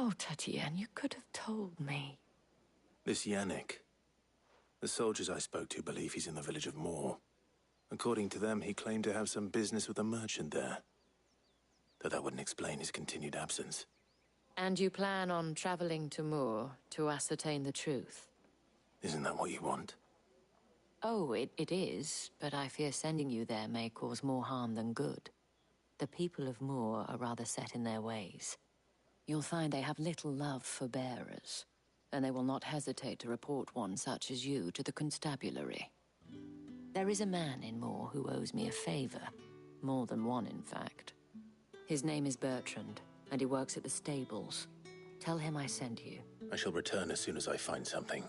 Oh, Tatienne, you could have told me. This Yannick. The soldiers I spoke to believe he's in the village of Moor. According to them, he claimed to have some business with a merchant there. Though that wouldn't explain his continued absence. And you plan on traveling to Moor to ascertain the truth? Isn't that what you want? Oh, it is, but I fear sending you there may cause more harm than good. The people of Moor are rather set in their ways. You'll find they have little love for bearers, and they will not hesitate to report one such as you to the constabulary. There is a man in Moor who owes me a favor. More than one, in fact. His name is Bertrand, and he works at the stables. Tell him I sent you. I shall return as soon as I find something.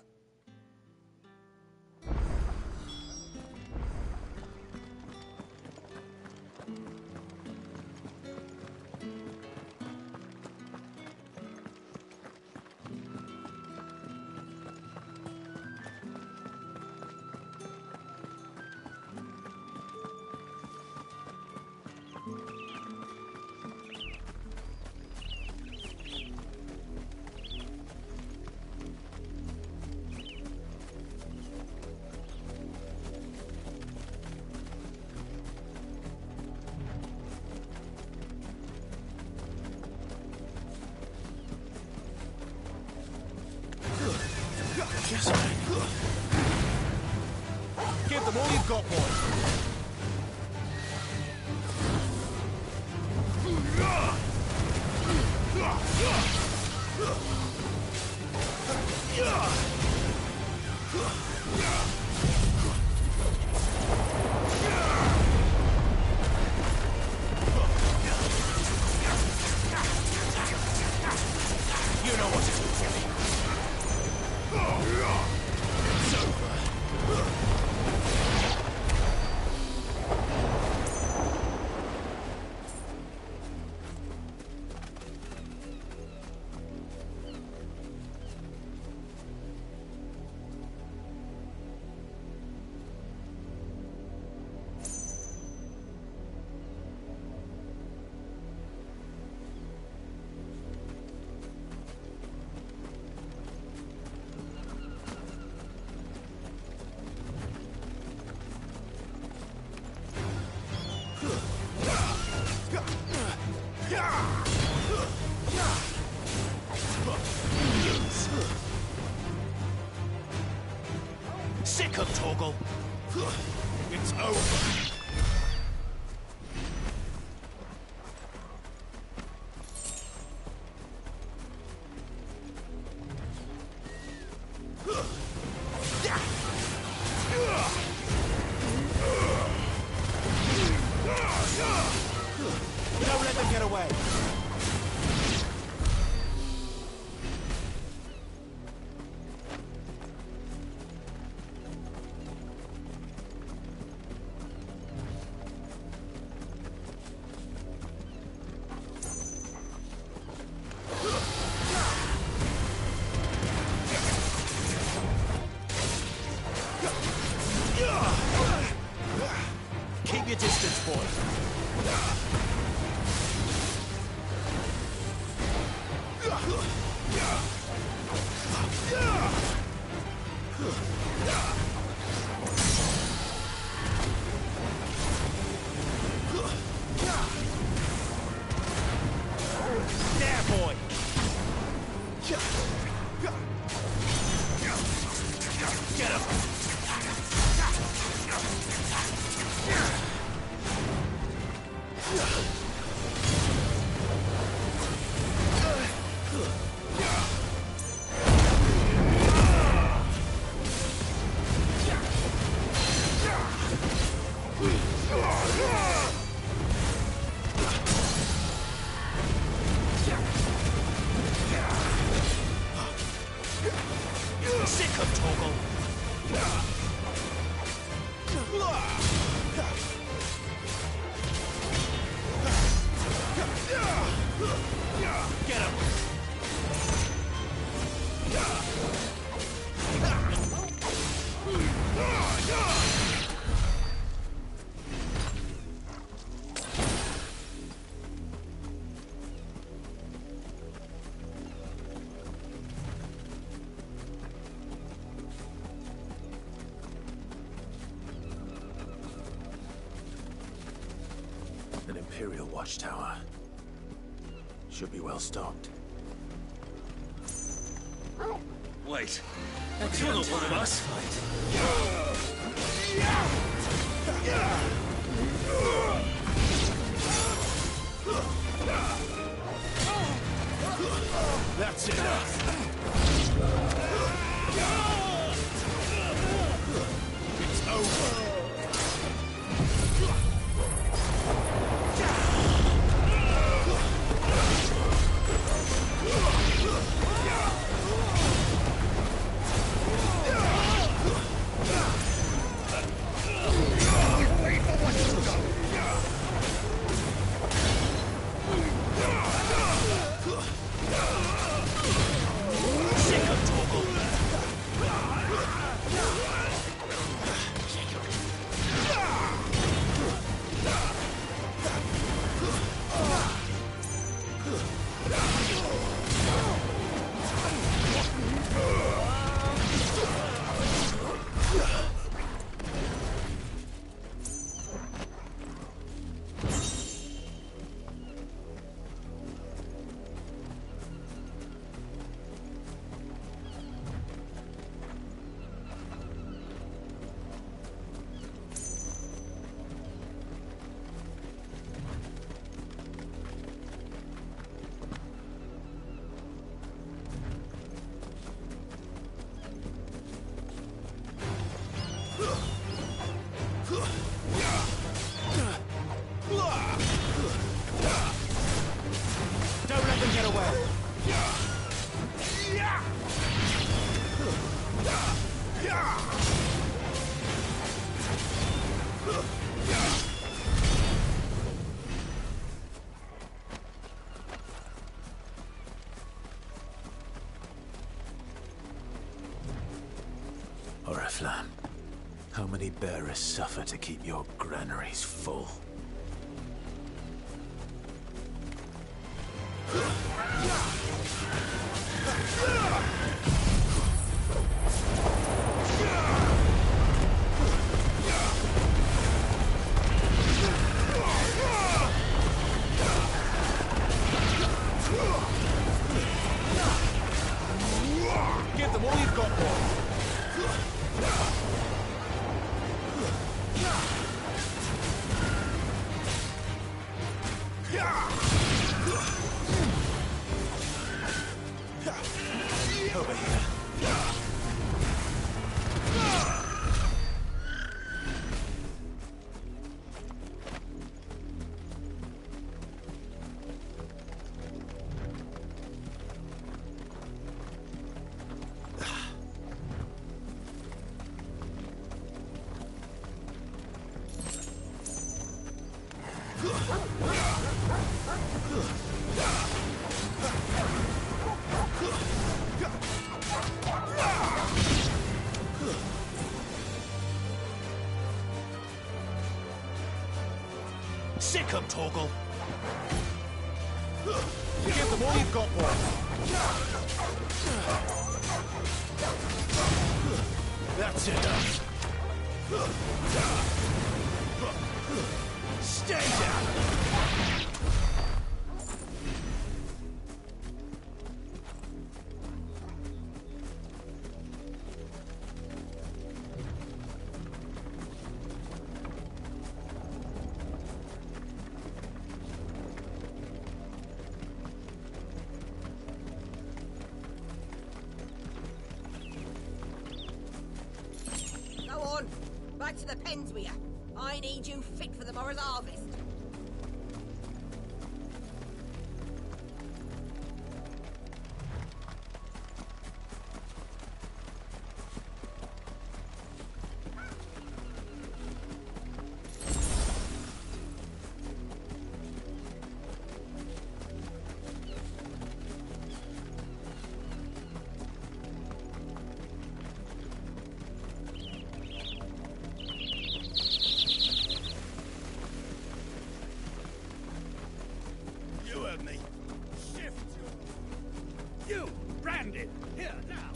Give them all you've got, boys. You know what to do, Timmy. It's over. Sick of Torgal. It's over. Don't let them get away. Keep your distance, boy. There, boy. Get him. An Imperial watchtower. Should be well stocked. Wait. You're not one of us. That's enough. It's over. Don't let them get away. Oriflamme, how many bearers suffer to keep your granaries full? Give them all you've got, boy. Over here. Sick 'em, Torgal. Give them all you've got, boy. That's enough. Stay down. Go on. Back to the pens with you. I need you fit for the morrow's harvest. Here, now!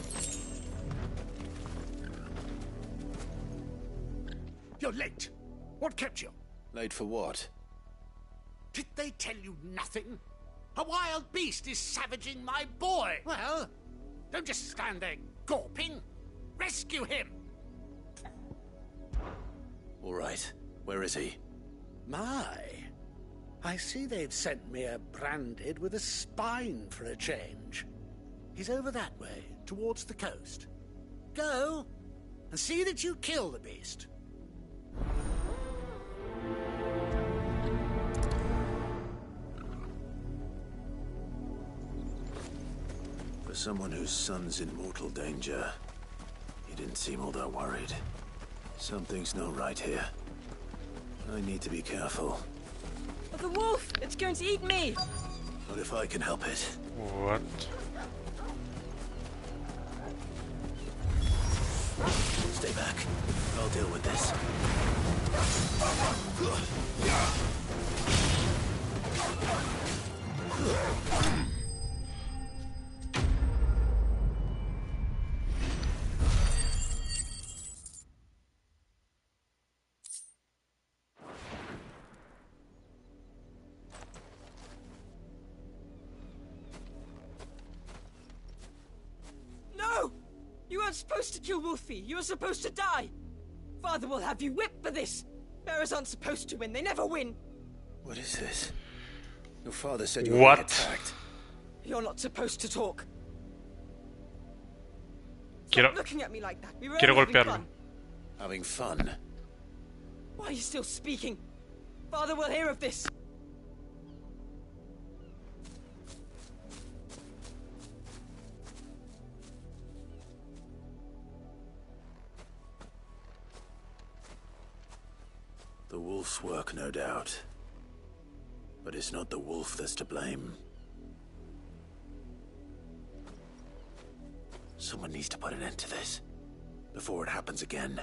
You're late. What kept you? Late for what? Did they tell you nothing? A wild beast is savaging my boy. Well, don't just stand there gawping. Rescue him! All right. Where is he? My. I see they've sent me a branded with a spine for a change. He's over that way, towards the coast. Go, and see that you kill the beast. For someone whose son's in mortal danger, he didn't seem all that worried. Something's not right here. I need to be careful. But the wolf! It's going to eat me! Not if I can help it. What? Stay back. I'll deal with this. No! You weren't supposed to kill Wolfie. You were supposed to die. Father will have you whipped for this. Bearers aren't supposed to win. They never win. What is this? Your father said you were What? being attacked. You're not supposed to talk. Quiero, Stop looking at me like that. We were quiero only having golpearlo. fun. Having fun? Why are you still speaking? Father will hear of this. The wolf's work, no doubt. But it's not the wolf that's to blame. Someone needs to put an end to this before it happens again.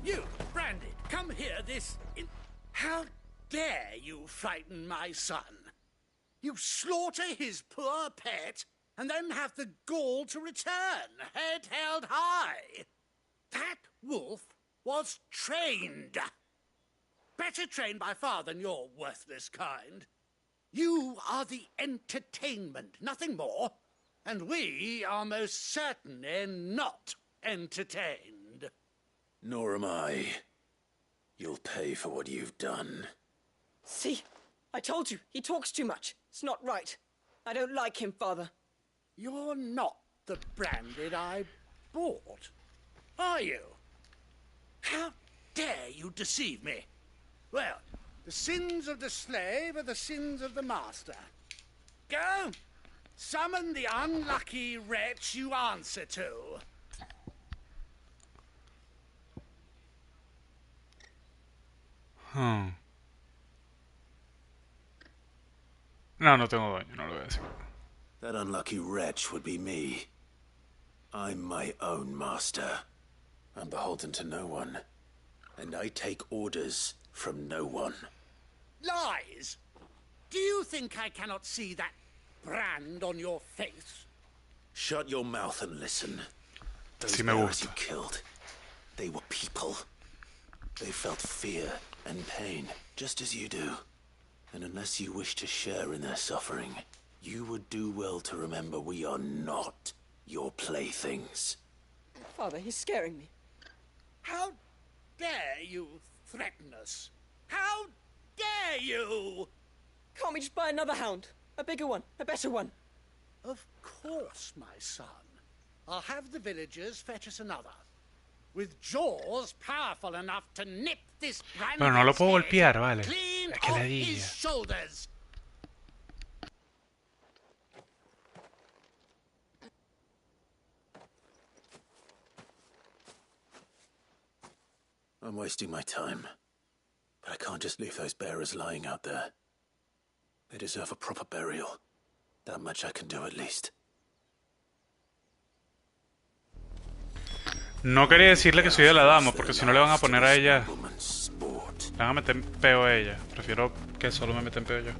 You, Branded, come here How dare you frighten my son? You slaughter his poor pet, and then have the gall to return, head held high. That wolf was trained. Better trained by far than your worthless kind. You are the entertainment, nothing more. And we are most certainly not entertained. Nor am I. You'll pay for what you've done. See? I told you. He talks too much. It's not right. I don't like him, Father. You're not the Branded I bought, are you? How dare you deceive me? Well, the sins of the slave are the sins of the master. Go! Summon the unlucky wretch you answer to. No, no tengo dueño, no lo voy a decir. That unlucky wretch would be me. I'm my own master. I'm beholden to no one. And I take orders from no one. Lies! Do you think I cannot see that brand on your face? Shut your mouth and listen. Those Sí me bearers gusta. you killed, they were people. They felt fear and pain, just as you do. And unless you wish to share in their suffering, you would do well to remember we are not your playthings. Father, he's scaring me. How dare you threaten us? How dare you? Can't we just buy another hound? A bigger one, a better one. Of course, my son. I'll have the villagers fetch us another. With jaws powerful enough to nip this brand. Bueno, no lo puedo golpear, vale. Clean Es que off ladilla. his shoulders. I'm wasting my time. But I can't just leave those bearers lying out there. They deserve a proper burial. That much I can do at least. No quería decirle que soy de la dama, porque si no le van a poner a ella... Le van a meter peo a ella. Prefiero que solo me meten peo yo.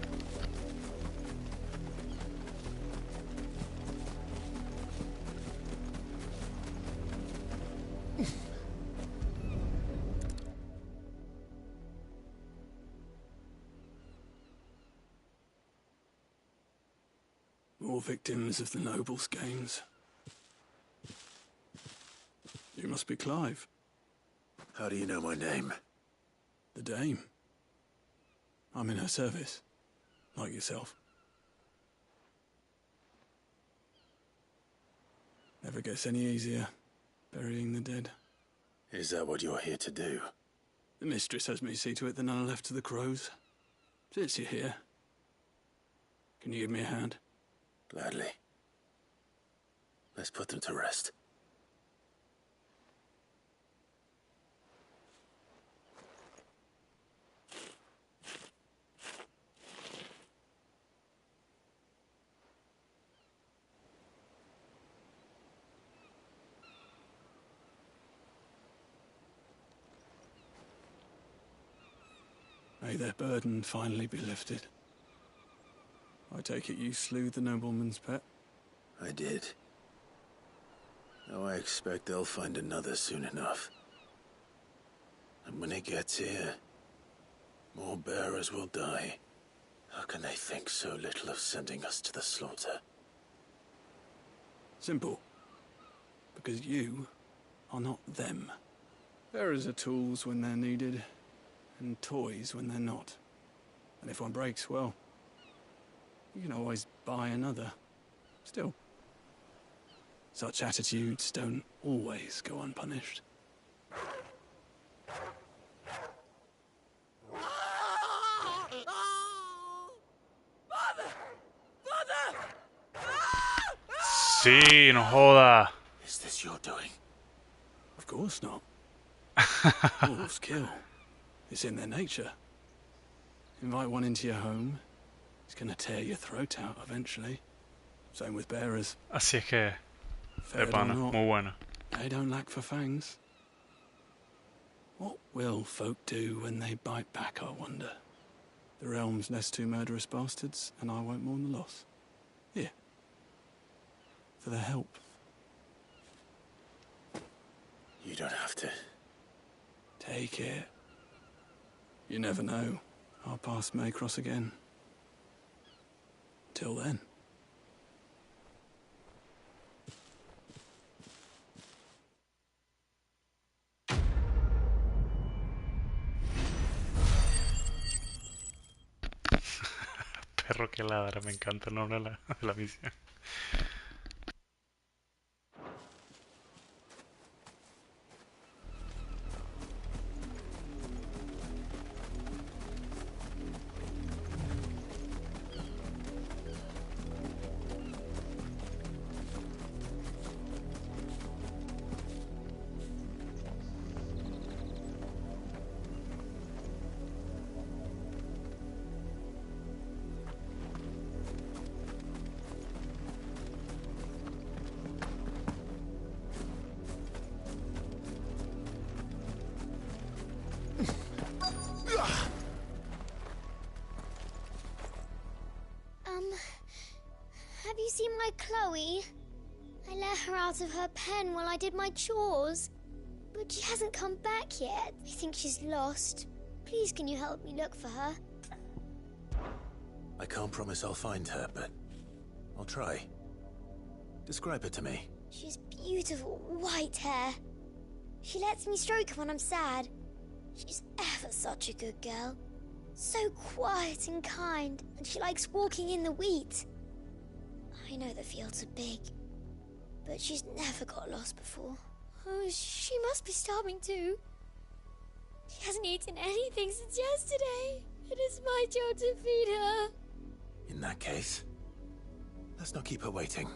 More victims of the nobles' games. You must be Clive. How do you know my name? The Dame. I'm in her service, like yourself. Never gets any easier, burying the dead. Is that what you're here to do? The mistress has me see to it that none are left to the crows. Since you're here, can you give me a hand? Gladly. Let's put them to rest. May their burden finally be lifted. I take it you slew the nobleman's pet? I did. Now I expect they'll find another soon enough. And when it gets here, more bearers will die. How can they think so little of sending us to the slaughter? Simple. Because you are not them. Bearers are tools when they're needed, and toys when they're not. And if one breaks, well, you can always buy another. Still, such attitudes don't always go unpunished. Sí, no joda. Is this your doing? Of course not. Wolves kill. It's in their nature. Invite one into your home, it's gonna tear your throat out eventually. Same with bearers. Así es que... Fed pana, or not, muy buena. they don't lack for fangs. What will folk do when they bite back, I wonder? The realm's less two murderous bastards, and I won't mourn the loss. Here. For their help. You don't have to. Take it. You never know. Our paths may cross again. Till then. Perro que ladra, me encanta el nombre de la misión. Have you seen my Chloe? I let her out of her pen while I did my chores. But she hasn't come back yet. I think she's lost. Please, can you help me look for her? I can't promise I'll find her, but I'll try. Describe her to me. She's beautiful white hair. She lets me stroke her when I'm sad. She's ever such a good girl. So quiet and kind, and she likes walking in the wheat. I know the fields are big, but she's never got lost before. Oh, she must be starving too. She hasn't eaten anything since yesterday. It is my job to feed her. In that case, let's not keep her waiting.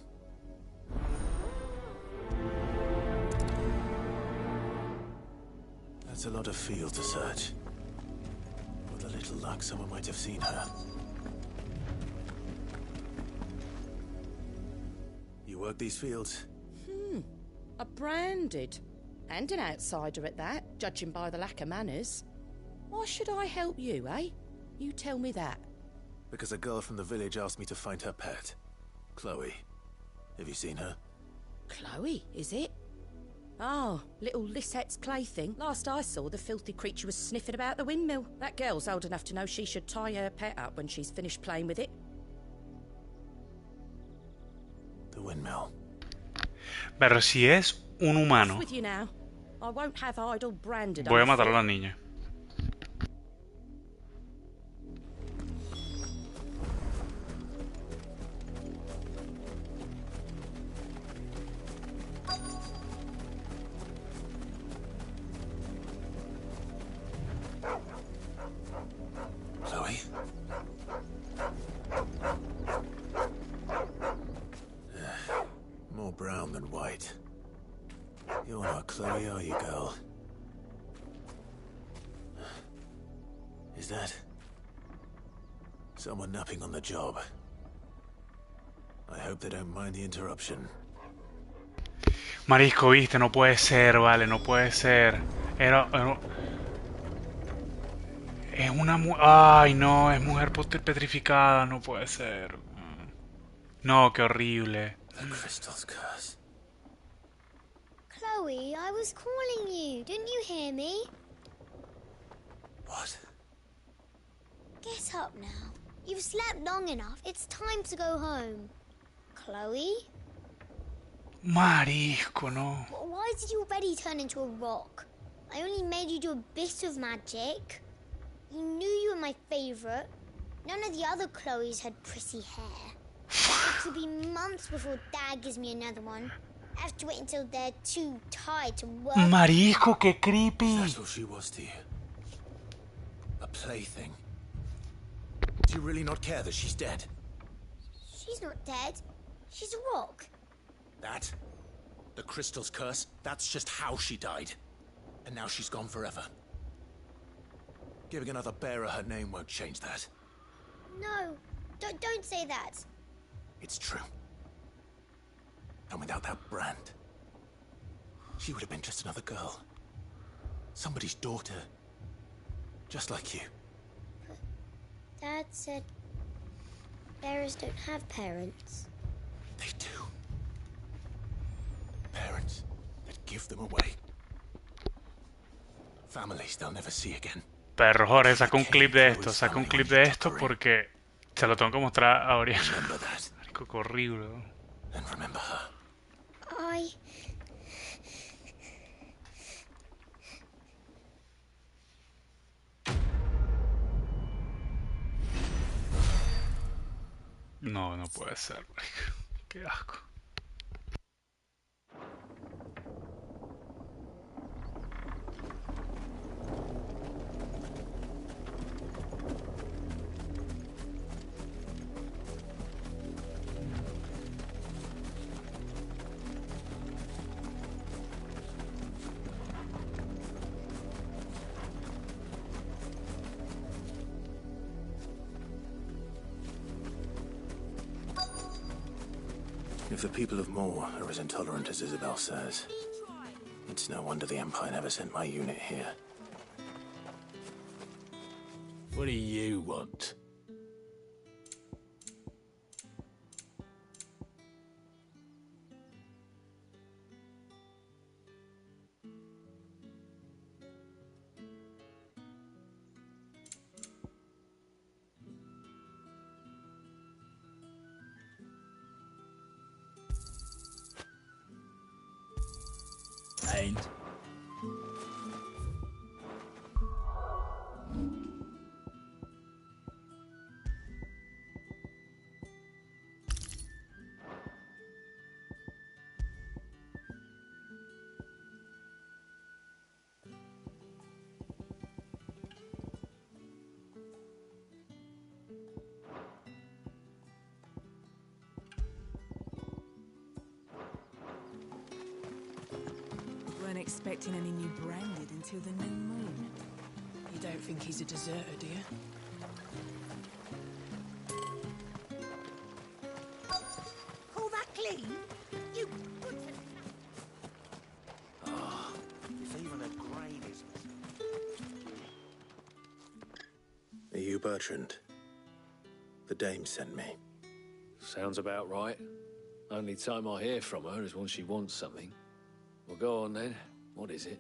That's a lot of field to search. With a little luck, someone might have seen her. You work these fields? Are branded. And an outsider at that, judging by the lack of manners. Why should I help you, eh? You tell me that. Because a girl from the village asked me to find her pet. Chloe. Have you seen her? Chloe, is it? Oh, little Lisette's plaything. Last I saw, the filthy creature was sniffing about the windmill. That girl's old enough to know she should tie her pet up when she's finished playing with it. The windmill. Pero si es un humano, With you now. I won't have idle branded. voy a matar a la niña. Chloe? More brown than white. You're not Chloe, are you, girl? Is that someone napping on the job? I hope they don't mind the interruption. Marisco, viste, no puede ser, vale, no puede ser. Es una ay, no, es mujer petrificada, no puede ser. No, qué horrible. The crystal's curse. Chloe, I was calling you. Didn't you hear me? What? Get up now. You've slept long enough. It's time to go home. Chloe? Marisco, no. Why did you already turn into a rock? I only made you do a bit of magic. You knew you were my favorite. None of the other Chloes had pretty hair. It'll be months before Dad gives me another one. I have to wait until they're too tired to work. Marisco, qué creepy. That's all she was to you. A plaything. Do you really not care that she's dead? She's not dead. She's a rock. That? The crystal's curse? That's just how she died. And now she's gone forever. Giving another bearer her name won't change that. No, don't say that. It's true. And without that brand, she would have been just another girl. Somebody's daughter. Just like you. Dad said bearers don't have parents. They do. Parents that give them away. Families they'll never see again. Perro, Jorge, saca un clip de esto, porque se lo tengo que mostrar a Oriana. Marico, qué horrible. And remember her. No, no puede ser, marico. Qué asco. If the people of Moor are as intolerant as Isabel says, it's no wonder the Empire never sent my unit here. What do you want? And expecting any new branded until the new moon. You don't think he's a deserter, do you? Call that clean? You... Bertrand. The dame sent me. Sounds about right. Only time I hear from her is when she wants something. Well, go on then. What is it?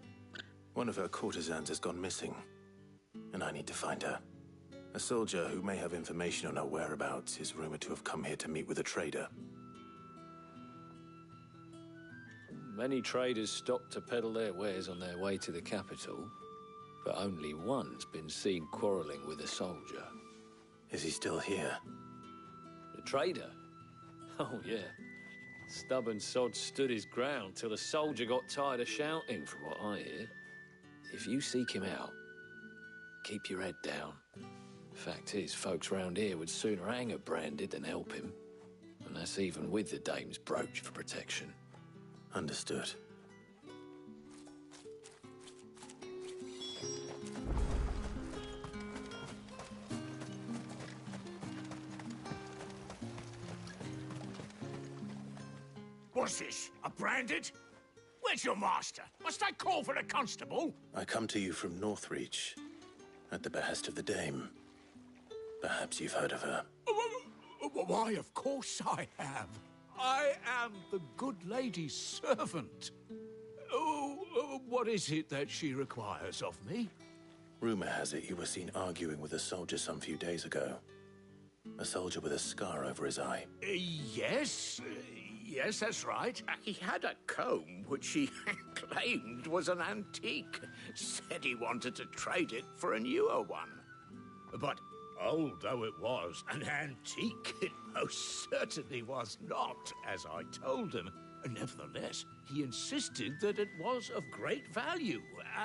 One of her courtesans has gone missing, and I need to find her. A soldier who may have information on her whereabouts is rumored to have come here to meet with a trader. Many traders stop to peddle their wares on their way to the capital, but only one's been seen quarrelling with a soldier. Is he still here? The trader? Oh, yeah. Stubborn sod stood his ground till the soldier got tired of shouting, from what I hear. If you seek him out, keep your head down. Fact is, folks round here would sooner hang a branded than help him. And that's even with the dame's brooch for protection. Understood. What's this? A branded? Where's your master? Must I call for the constable? I come to you from Northreach, at the behest of the dame. Perhaps you've heard of her. Why, of course I have. I am the good lady's servant. What is it that she requires of me? Rumor has it you were seen arguing with a soldier some few days ago. A soldier with a scar over his eye. Yes. Yes, that's right. He had a comb which he claimed was an antique. Said he wanted to trade it for a newer one. But old though it was, an antique it most certainly was not, as I told him. Nevertheless, he insisted that it was of great value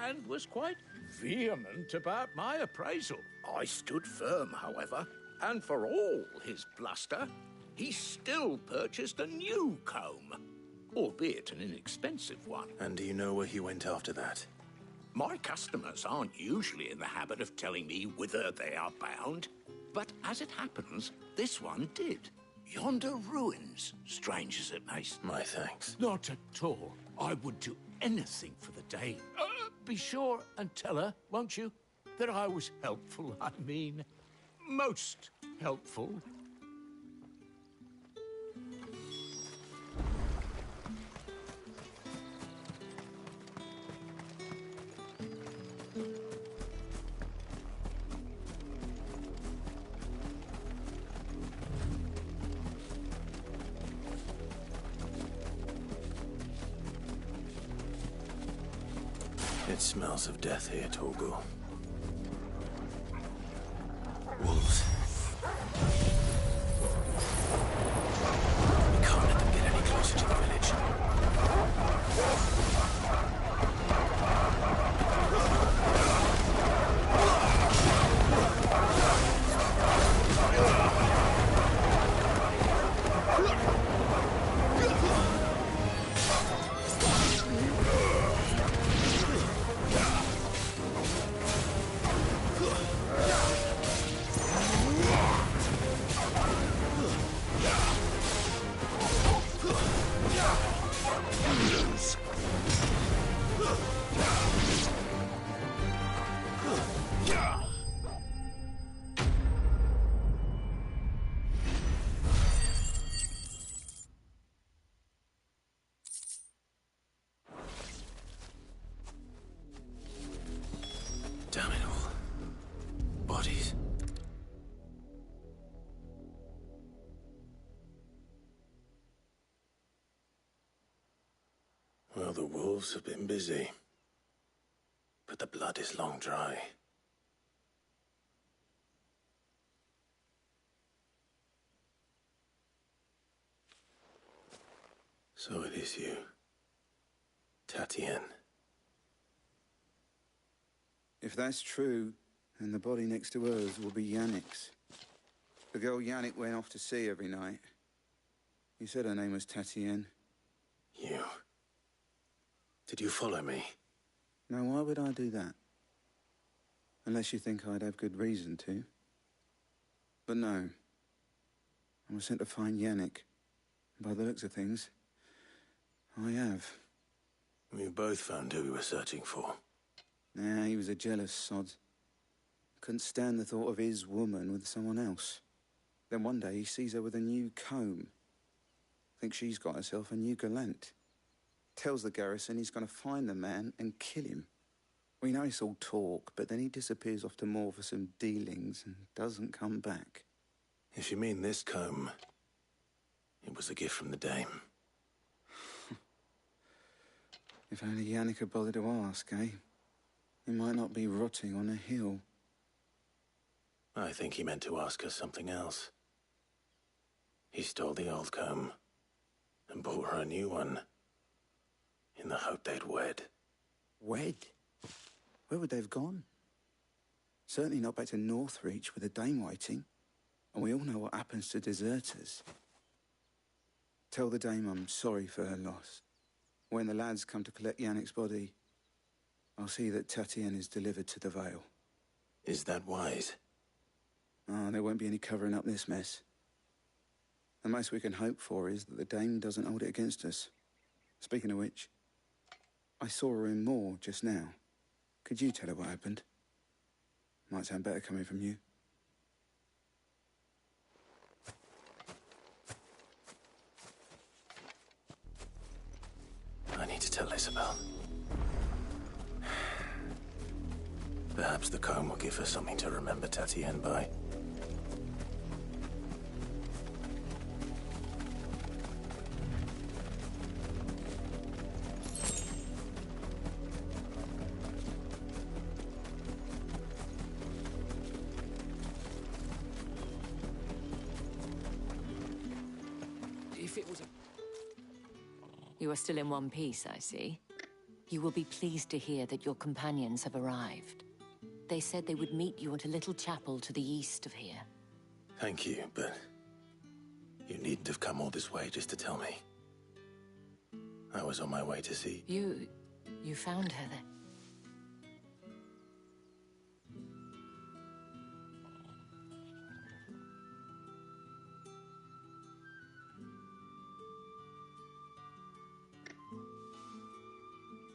and was quite vehement about my appraisal. I stood firm, however, and for all his bluster, he still purchased a new comb, albeit an inexpensive one. And do you know where he went after that? My customers aren't usually in the habit of telling me whither they are bound, but as it happens, this one did. Yonder ruins, strange as it may. My thanks. Not at all. I would do anything for the dame. Be sure and tell her, won't you, that I was helpful. I mean, most helpful. It smells of death here, Torgal. Wolves. We can't let them get any closer to the village. Damn it all. Bodies. Well, the wolves have been busy. But the blood is long dry. So it is you, Tatienne. If that's true, then the body next to hers will be Yannick's. The girl Yannick went off to see every night. You said her name was Tatienne. You. Did you follow me? Now, why would I do that? Unless you think I'd have good reason to. But no. I was sent to find Yannick. By the looks of things, I have. We both found who we were searching for. Nah, he was a jealous sod. Couldn't stand the thought of his woman with someone else. Then one day he sees her with a new comb. Thinks she's got herself a new gallant. Tells the garrison he's going to find the man and kill him. We know it's all talk, but then he disappears off to Moor for some dealings and doesn't come back. If you mean this comb, it was a gift from the dame. If only Yannick had bothered to ask, eh? He might not be rotting on a hill. I think he meant to ask her something else. He stole the old comb and bought her a new one in the hope they'd wed. Wed? Where would they have gone? Certainly not back to Northreach with a dame waiting. And we all know what happens to deserters. Tell the dame I'm sorry for her loss. When the lads come to collect Yannick's body, I'll see that Tatienne is delivered to the Vale. Is that wise? Ah, there won't be any covering up this mess. The most we can hope for is that the dame doesn't hold it against us. Speaking of which, I saw her in Moor just now. Could you tell her what happened? Might sound better coming from you. I need to tell Isabel. Perhaps the comb will give her something to remember Tatienne by. If it was a... You are still in one piece, I see. You will be pleased to hear that your companions have arrived. They said they would meet you at a little chapel to the east of here. Thank you, but you needn't have come all this way just to tell me. I was on my way to see... You found her then?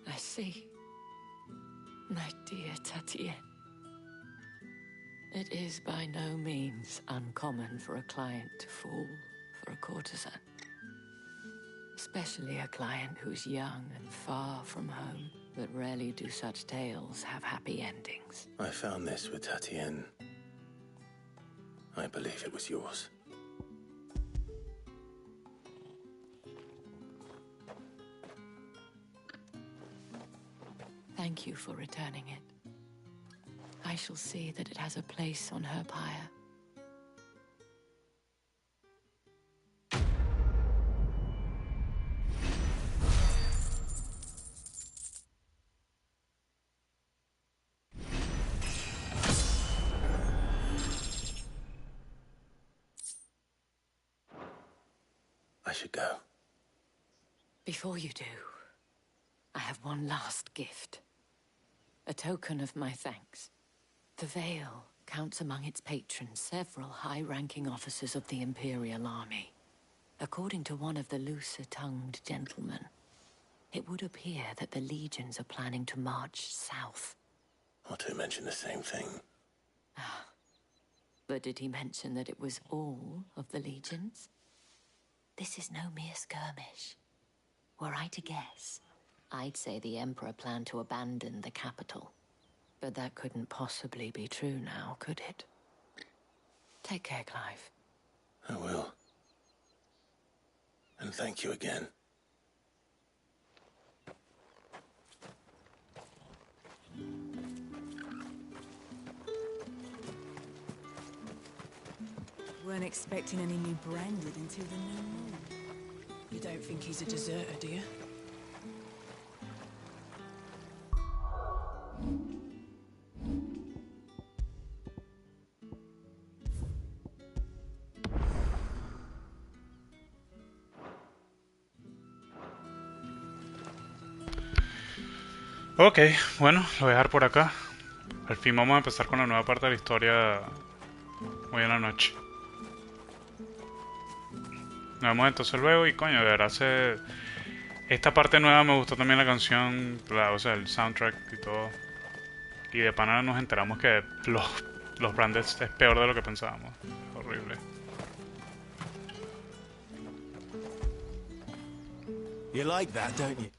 I see. My dear Tatienne. It is by no means uncommon for a client to fall for a courtesan. Especially a client who's young and far from home. But rarely do such tales have happy endings. I found this with Tatienne. I believe it was yours. Thank you for returning it. I shall see that it has a place on her pyre. I should go. Before you do, I have one last gift. A token of my thanks. The Vale counts among its patrons several high-ranking officers of the Imperial Army. According to one of the looser-tongued gentlemen, it would appear that the legions are planning to march south. Or to mention the same thing. But did he mention that it was all of the legions? This is no mere skirmish. Were I to guess, I'd say the Emperor planned to abandon the capital. But that couldn't possibly be true now, could it? Take care, Clive. I will. And thank you again. Weren't expecting any new branded until the new moon. You don't think he's a deserter, do you? Ok, bueno, lo voy a dejar por acá. Al fin vamos a empezar con la nueva parte de la historia hoy en la noche. Nos vemos entonces luego y coño, de verdad esta parte nueva me gustó también la canción, o sea, el soundtrack y todo. Y de pana nos enteramos que Los branded es peor de lo que pensábamos. Horrible. You like that, don't you?